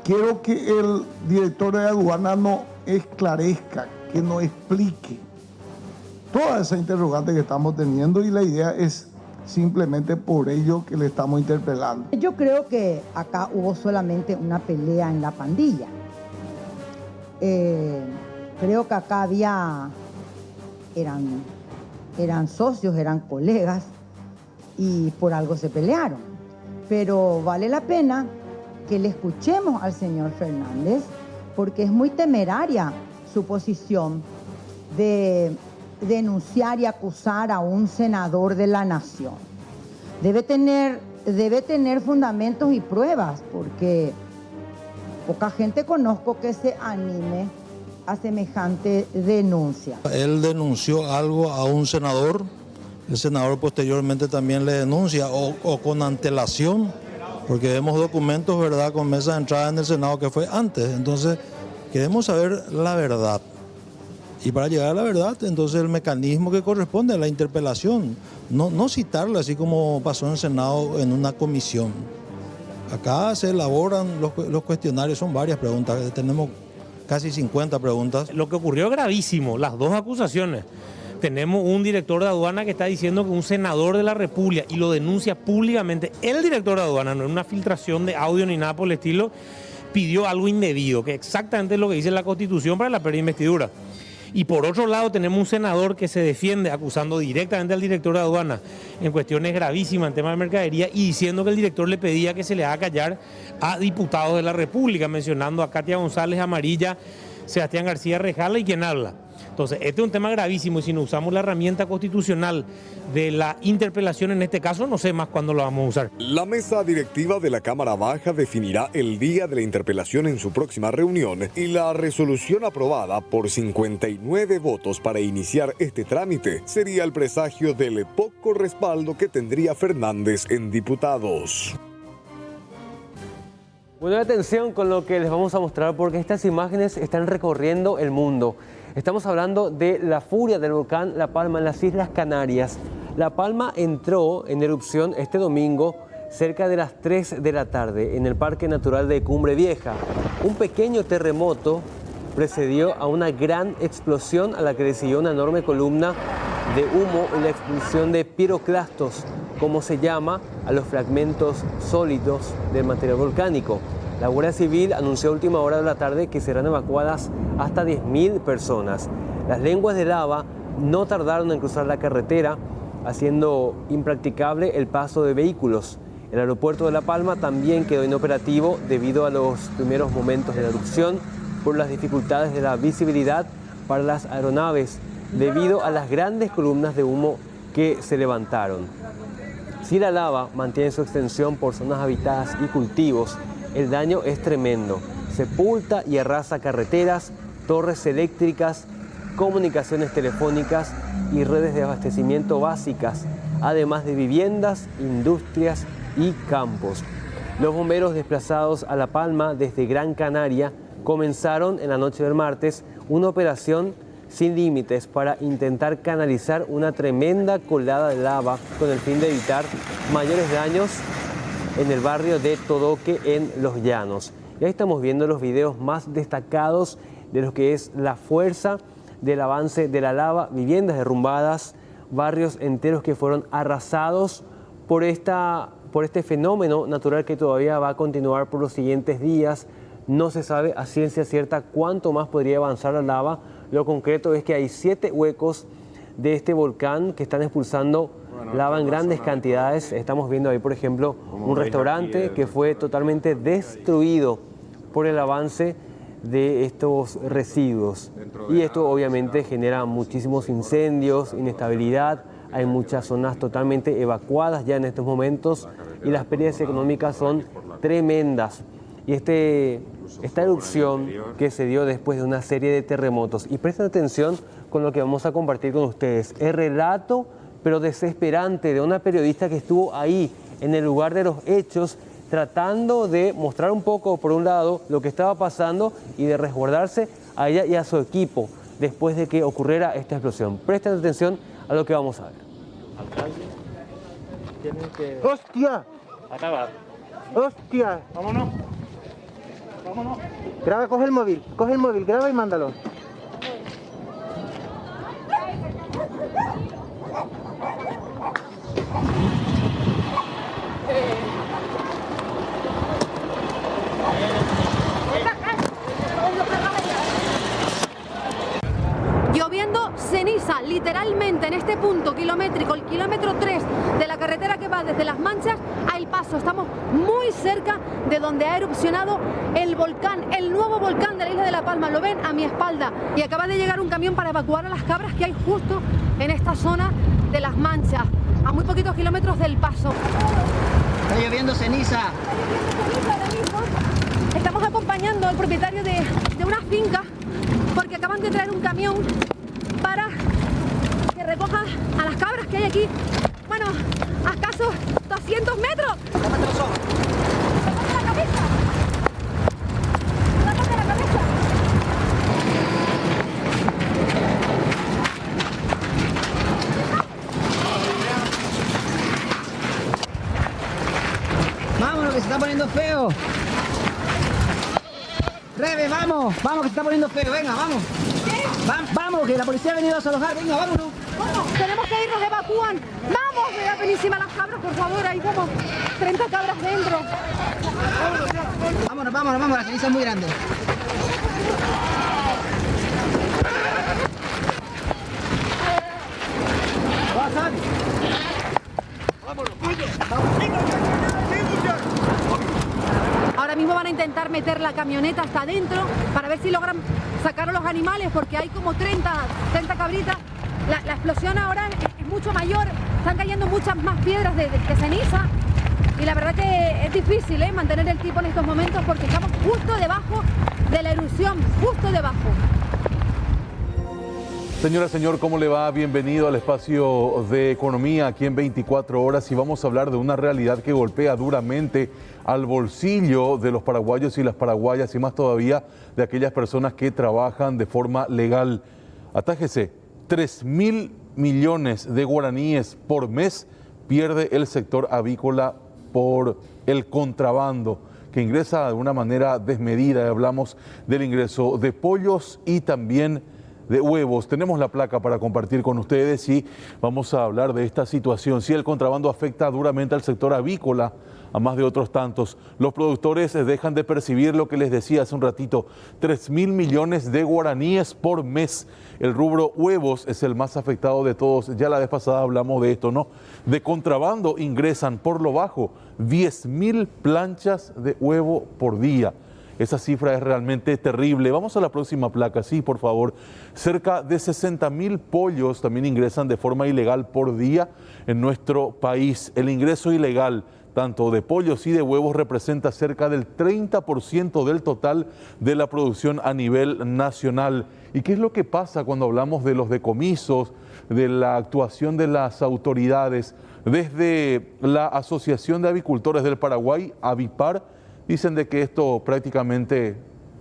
quiero que el director de aduana nos esclarezca, que nos explique toda esa interrogante que estamos teniendo, y la idea es simplemente por ello que le estamos interpelando. Yo creo que acá hubo solamente una pelea en la pandilla. Creo que acá eran socios, eran colegas y por algo se pelearon. Pero vale la pena que le escuchemos al señor Fernández porque es muy temeraria su posición de denunciar y acusar a un senador de la nación. Debe tener fundamentos y pruebas porque poca gente conozco que se anime a semejante denuncia. Él denunció algo a un senador, el senador posteriormente también le denuncia o con antelación, porque vemos documentos, ¿verdad?, con mesa de entrada en el Senado que fue antes. Entonces, queremos saber la verdad. Y para llegar a la verdad, entonces el mecanismo que corresponde a la interpelación, no citarla así como pasó en el Senado en una comisión. Acá se elaboran los cuestionarios, son varias preguntas, tenemos casi 50 preguntas. Lo que ocurrió es gravísimo, las dos acusaciones. Tenemos un director de aduana que está diciendo que un senador de la República y lo denuncia públicamente. El director de aduana, no es una filtración de audio ni nada por el estilo, pidió algo indebido, que exactamente es lo que dice la Constitución para la pérdida de investidura. Y por otro lado tenemos un senador que se defiende acusando directamente al director de aduana en cuestiones gravísimas en temas de mercadería y diciendo que el director le pedía que se le haga callar a diputados de la República, mencionando a Katia González Amarilla, Sebastián García Rejala y quien habla. Entonces, este es un tema gravísimo y si no usamos la herramienta constitucional de la interpelación en este caso, no sé más cuándo lo vamos a usar. La mesa directiva de la Cámara Baja definirá el día de la interpelación en su próxima reunión y la resolución aprobada por 59 votos para iniciar este trámite sería el presagio del poco respaldo que tendría Fernández en diputados. Bueno, atención con lo que les vamos a mostrar porque estas imágenes están recorriendo el mundo. Estamos hablando de la furia del volcán La Palma en las Islas Canarias. La Palma entró en erupción este domingo cerca de las 3 de la tarde en el Parque Natural de Cumbre Vieja. Un pequeño terremoto precedió a una gran explosión a la que le siguió una enorme columna de humo y la expulsión de piroclastos, como se llama a los fragmentos sólidos del material volcánico. La Guardia Civil anunció a última hora de la tarde que serán evacuadas hasta 10.000 personas. Las lenguas de lava no tardaron en cruzar la carretera, haciendo impracticable el paso de vehículos. El aeropuerto de La Palma también quedó inoperativo debido a los primeros momentos de la erupción por las dificultades de la visibilidad para las aeronaves debido a las grandes columnas de humo que se levantaron. Si la lava mantiene su extensión por zonas habitadas y cultivos, el daño es tremendo. Sepulta y arrasa carreteras, torres eléctricas, comunicaciones telefónicas y redes de abastecimiento básicas, además de viviendas, industrias y campos. Los bomberos desplazados a La Palma desde Gran Canaria comenzaron en la noche del martes una operación sin límites para intentar canalizar una tremenda colada de lava con el fin de evitar mayores daños en el barrio de Todoque en Los Llanos. Y ahí estamos viendo los videos más destacados de lo que es la fuerza del avance de la lava, viviendas derrumbadas, barrios enteros que fueron arrasados por este fenómeno natural que todavía va a continuar por los siguientes días. No se sabe a ciencia cierta cuánto más podría avanzar la lava. Lo concreto es que hay 7 huecos de este volcán que están expulsando lava en grandes cantidades. Estamos viendo ahí, por ejemplo, un restaurante que fue totalmente destruido por el avance de estos residuos. Y esto obviamente genera muchísimos incendios, inestabilidad. Hay muchas zonas totalmente evacuadas ya en estos momentos y las pérdidas económicas son tremendas. Y esta erupción que se dio después de una serie de terremotos. Y presten atención con lo que vamos a compartir con ustedes. El relato, pero desesperante, de una periodista que estuvo ahí, en el lugar de los hechos, tratando de mostrar un poco, por un lado, lo que estaba pasando y de resguardarse a ella y a su equipo después de que ocurriera esta explosión. Presten atención a lo que vamos a ver. ¡Hostia! Acá va. ¡Hostia! Vámonos. Vámonos. Graba, coge el móvil, graba y mándalo. ceniza, literalmente en este punto kilométrico, el kilómetro 3 de la carretera que va desde Las Manchas a El Paso. Estamos muy cerca de donde ha erupcionado el volcán, el nuevo volcán de la isla de La Palma. Lo ven a mi espalda y acaba de llegar un camión para evacuar a las cabras que hay justo en esta zona de Las Manchas, a muy poquitos kilómetros del Paso. Está lloviendo ceniza. Estamos acompañando al propietario de una finca porque acaban de traer un camión para que recoja a las cabras que hay aquí. Bueno, a escasos 200 metros. ¡Tómate los ojos! ¡Tómate la cabeza! ¡Tómate la cabeza! Vámonos, que se está poniendo feo. Rebe, vamos, vamos, que se está poniendo feo. Venga, vamos. Vamos, que la policía ha venido a desalojar. Venga, vámonos. Vamos, tenemos que ir, nos evacúan. Vamos, me da penísima las cabras, por favor. Hay como 30 cabras dentro. Vámonos, vámonos, vámonos. La ceniza es muy grande. Ahora mismo van a intentar meter la camioneta hasta adentro para ver si logran sacar a los animales, porque hay como 30 cabritas. La explosión ahora es mucho mayor, están cayendo muchas más piedras de ceniza y la verdad que es difícil mantener el tipo en estos momentos porque estamos justo debajo de la erupción, justo debajo. Señora, señor, ¿cómo le va? Bienvenido al espacio de economía aquí en 24 horas y vamos a hablar de una realidad que golpea duramente al bolsillo de los paraguayos y las paraguayas y más todavía de aquellas personas que trabajan de forma legal. Atájese, 3.000 millones de guaraníes por mes pierde el sector avícola por el contrabando que ingresa de una manera desmedida. Hablamos del ingreso de pollos y también de huevos. Tenemos la placa para compartir con ustedes y vamos a hablar de esta situación. Si el contrabando afecta duramente al sector avícola, a más de otros tantos, los productores dejan de percibir lo que les decía hace un ratito, 3.000 millones de guaraníes por mes. El rubro huevos es el más afectado de todos. Ya la vez pasada hablamos de esto, ¿no? De contrabando ingresan por lo bajo 10.000 planchas de huevo por día. Esa cifra es realmente terrible. Vamos a la próxima placa, sí, por favor. Cerca de 60.000 pollos también ingresan de forma ilegal por día en nuestro país. El ingreso ilegal, tanto de pollos y de huevos, representa cerca del 30% del total de la producción a nivel nacional. ¿Y qué es lo que pasa cuando hablamos de los decomisos, de la actuación de las autoridades? Desde la Asociación de Avicultores del Paraguay, Avipar, dicen de que esto prácticamente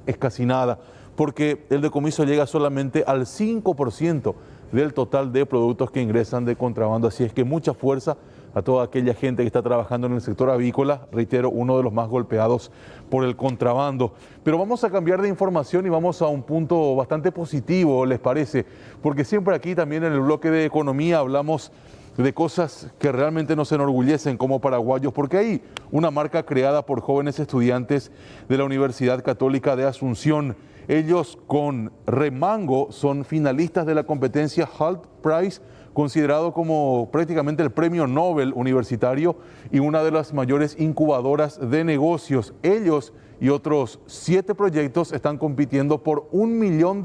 es casi nada, porque el decomiso llega solamente al 5% del total de productos que ingresan de contrabando. Así es que mucha fuerza a toda aquella gente que está trabajando en el sector avícola, reitero, uno de los más golpeados por el contrabando. Pero vamos a cambiar de información y vamos a un punto bastante positivo, ¿les parece? Porque siempre aquí también en el bloque de economía hablamos de cosas que realmente nos enorgullecen como paraguayos, porque hay una marca creada por jóvenes estudiantes de la Universidad Católica de Asunción. Ellos con remango son finalistas de la competencia Hult Prize, considerado como prácticamente el premio Nobel universitario y una de las mayores incubadoras de negocios. Ellos y otros 7 proyectos están compitiendo por $1 millón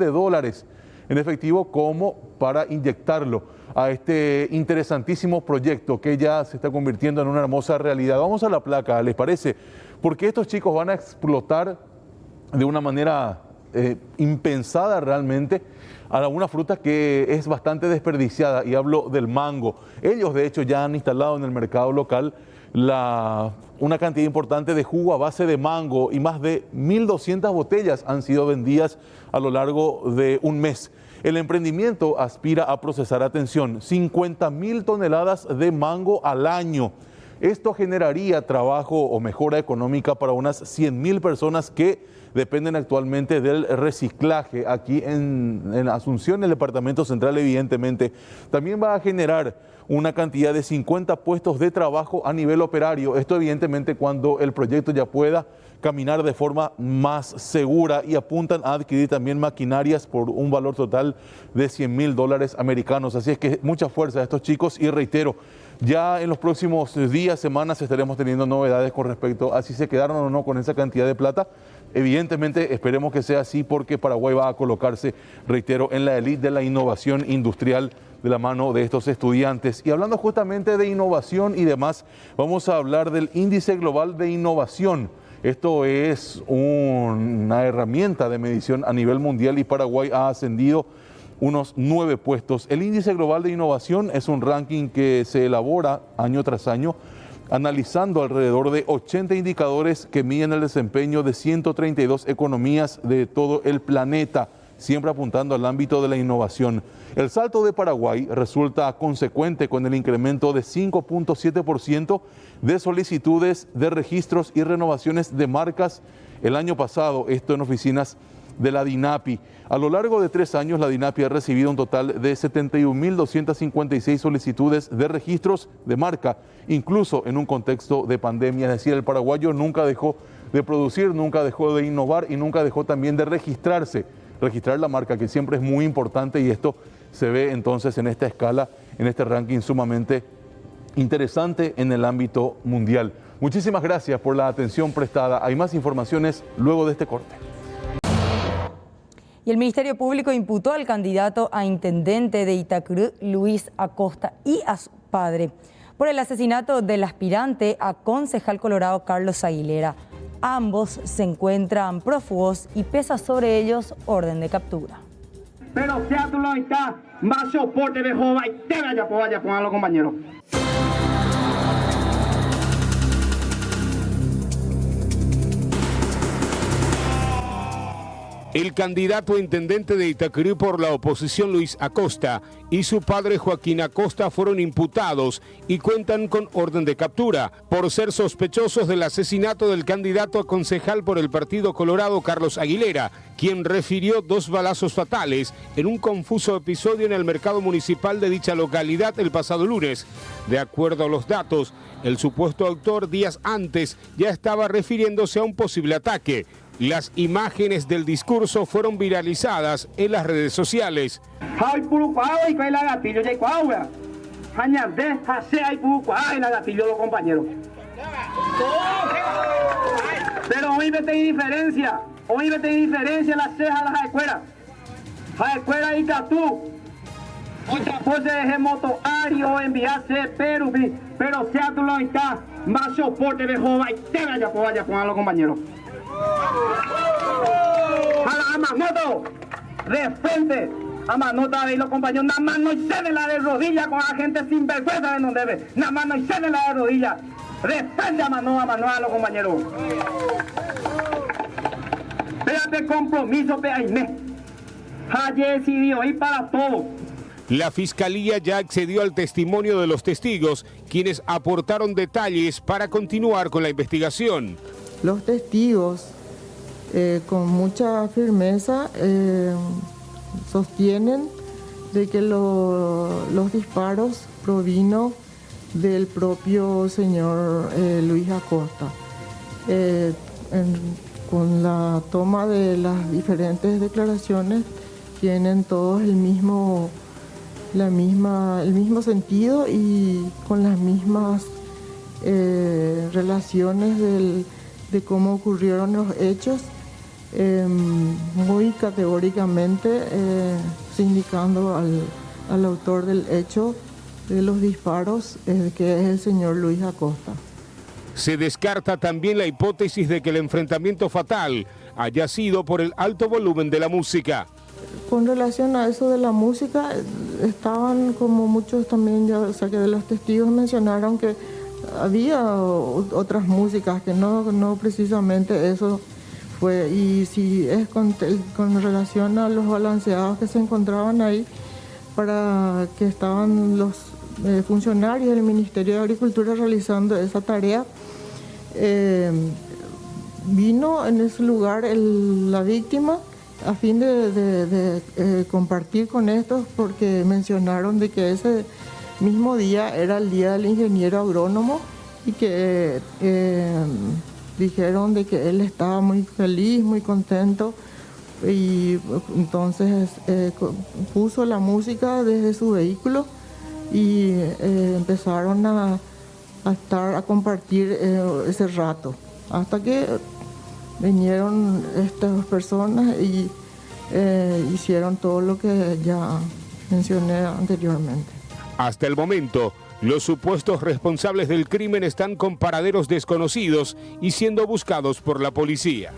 en efectivo como para inyectarlo a este interesantísimo proyecto que ya se está convirtiendo en una hermosa realidad. Vamos a la placa, ¿les parece? Porque estos chicos van a explotar de una manera impensada realmente a una fruta que es bastante desperdiciada, y hablo del mango. Ellos de hecho ya han instalado en el mercado local una cantidad importante de jugo a base de mango y más de 1.200 botellas han sido vendidas a lo largo de un mes. El emprendimiento aspira a procesar, atención, 50.000 toneladas de mango al año. Esto generaría trabajo o mejora económica para unas 100.000 personas que dependen actualmente del reciclaje aquí en Asunción, en el departamento central, evidentemente. También va a generar una cantidad de 50 puestos de trabajo a nivel operario. Esto evidentemente cuando el proyecto ya pueda caminar de forma más segura y apuntan a adquirir también maquinarias por un valor total de $100.000 americanos. Así es que mucha fuerza a estos chicos y reitero, ya en los próximos días, semanas estaremos teniendo novedades con respecto a si se quedaron o no con esa cantidad de plata. Evidentemente esperemos que sea así porque Paraguay va a colocarse, reitero, en la élite de la innovación industrial de la mano de estos estudiantes. Y hablando justamente de innovación y demás, vamos a hablar del Índice Global de Innovación. Esto es una herramienta de medición a nivel mundial y Paraguay ha ascendido unos 9 puestos. El Índice Global de Innovación es un ranking que se elabora año tras año, analizando alrededor de 80 indicadores que miden el desempeño de 132 economías de todo el planeta, siempre apuntando al ámbito de la innovación. El salto de Paraguay resulta consecuente con el incremento de 5.7% de solicitudes de registros y renovaciones de marcas el año pasado, esto en oficinas de la DINAPI. A lo largo de 3 años, la DINAPI ha recibido un total de 71.256 solicitudes de registros de marca, incluso en un contexto de pandemia. Es decir, el paraguayo nunca dejó de producir, nunca dejó de innovar y nunca dejó también de registrar la marca, que siempre es muy importante, y esto se ve entonces en esta escala, en este ranking sumamente interesante en el ámbito mundial. Muchísimas gracias por la atención prestada. Hay más informaciones luego de este corte. Y el Ministerio Público imputó al candidato a intendente de Itacurú, Luis Acosta, y a su padre por el asesinato del aspirante a concejal colorado Carlos Aguilera. Ambos se encuentran prófugos y pesa sobre ellos orden de captura. Pero sea tú lo está, más soporte de joven y te vaya a los compañeros. El candidato a intendente de Itacurú por la oposición, Luis Acosta, y su padre Joaquín Acosta fueron imputados y cuentan con orden de captura por ser sospechosos del asesinato del candidato a concejal por el Partido Colorado, Carlos Aguilera, quien refirió 2 balazos fatales en un confuso episodio en el mercado municipal de dicha localidad el pasado lunes. De acuerdo a los datos, el supuesto autor días antes ya estaba refiriéndose a un posible ataque. Las imágenes del discurso fueron viralizadas en las redes sociales. Pero hoy vete indiferencia las cejas a las escuelas. A escuela y catú. Después de moto ario enviarse pero sea tú lo está más soporte de joven y te vaya a los compañeros. A la Amanoto, de frente, Amanota y los compañeros, nada más no ceden la de rodillas con la gente sin vergüenza de no debe, nada más no ceden la de rodillas, de frente a los compañeros. Espérate compromiso, Peaimé, ayer decidió ir para todos. La Fiscalía ya accedió al testimonio de los testigos, quienes aportaron detalles para continuar con la investigación. Los testigos, con mucha firmeza, sostienen de que los disparos provino del propio señor Luis Acosta. Con la toma de las diferentes declaraciones, tienen todos el mismo sentido y con las mismas relaciones de cómo ocurrieron los hechos, muy categóricamente indicando al autor del hecho de los disparos, que es el señor Luis Acosta. Se descarta también la hipótesis de que el enfrentamiento fatal haya sido por el alto volumen de la música. Con relación a eso de la música, estaban como muchos también, que de los testigos mencionaron que había otras músicas, que no precisamente eso fue. Y si es con relación a los balanceados que se encontraban ahí, para que estaban los funcionarios del Ministerio de Agricultura realizando esa tarea, vino en ese lugar la víctima a fin de compartir con estos, porque mencionaron de que ese mismo día era el día del ingeniero agrónomo y que dijeron de que él estaba muy feliz, muy contento, y entonces puso la música desde su vehículo y empezaron a compartir ese rato, hasta que vinieron estas personas y hicieron todo lo que ya mencioné anteriormente. Hasta el momento, los supuestos responsables del crimen están con paraderos desconocidos y siendo buscados por la policía.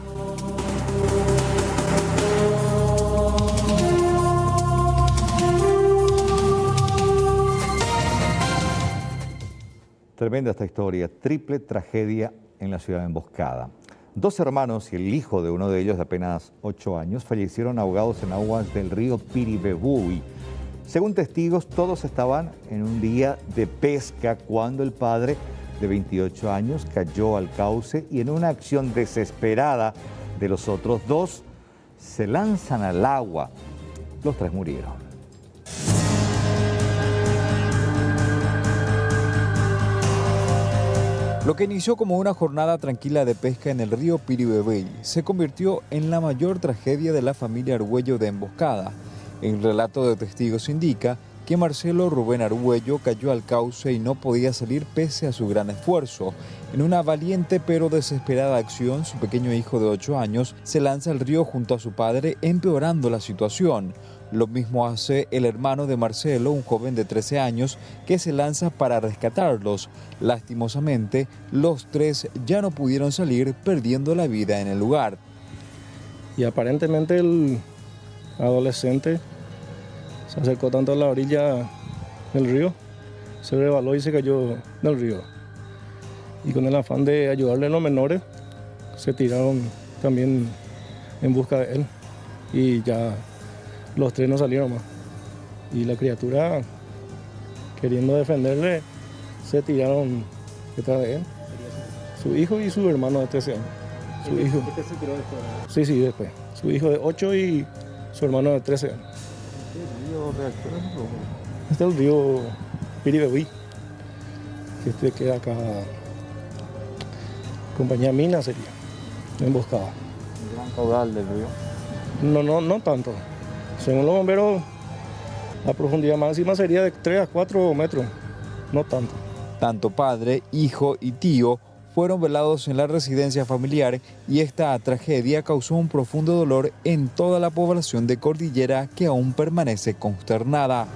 Tremenda esta historia, triple tragedia en la ciudad de Emboscada. 2 hermanos y el hijo de uno de ellos de apenas 8 años fallecieron ahogados en aguas del río Piribebuy. Según testigos, todos estaban en un día de pesca cuando el padre de 28 años cayó al cauce y en una acción desesperada de los otros 2 se lanzan al agua. Los 3 murieron. Lo que inició como una jornada tranquila de pesca en el río Piribebuy se convirtió en la mayor tragedia de la familia Argüello de Emboscada. El relato de testigos indica que Marcelo Rubén Argüello cayó al cauce y no podía salir pese a su gran esfuerzo. En una valiente pero desesperada acción, su pequeño hijo de 8 años se lanza al río junto a su padre, empeorando la situación. Lo mismo hace el hermano de Marcelo, un joven de 13 años, que se lanza para rescatarlos. Lastimosamente, los 3 ya no pudieron salir, perdiendo la vida en el lugar. Y aparentemente el adolescente se acercó tanto a la orilla del río, se resbaló y se cayó del río. Y con el afán de ayudarle a los menores, se tiraron también en busca de él. Y ya los 3 no salieron más. Y la criatura, queriendo defenderle, se tiraron detrás de él. Su hijo y su hermano de 13 años. Su hijo. ¿Este se tiró después? Sí, después. Su hijo de 8 y su hermano de 13 años. ¿Qué río reacciona? Este es el río Piribebuy, que este queda acá, compañía Mina sería, Emboscada. ¿Un gran caudal del río? No tanto. Según los bomberos, la profundidad máxima sería de 3 a 4 metros, no tanto. Tanto padre, hijo y tío fueron velados en la residencia familiar y esta tragedia causó un profundo dolor en toda la población de Cordillera que aún permanece consternada.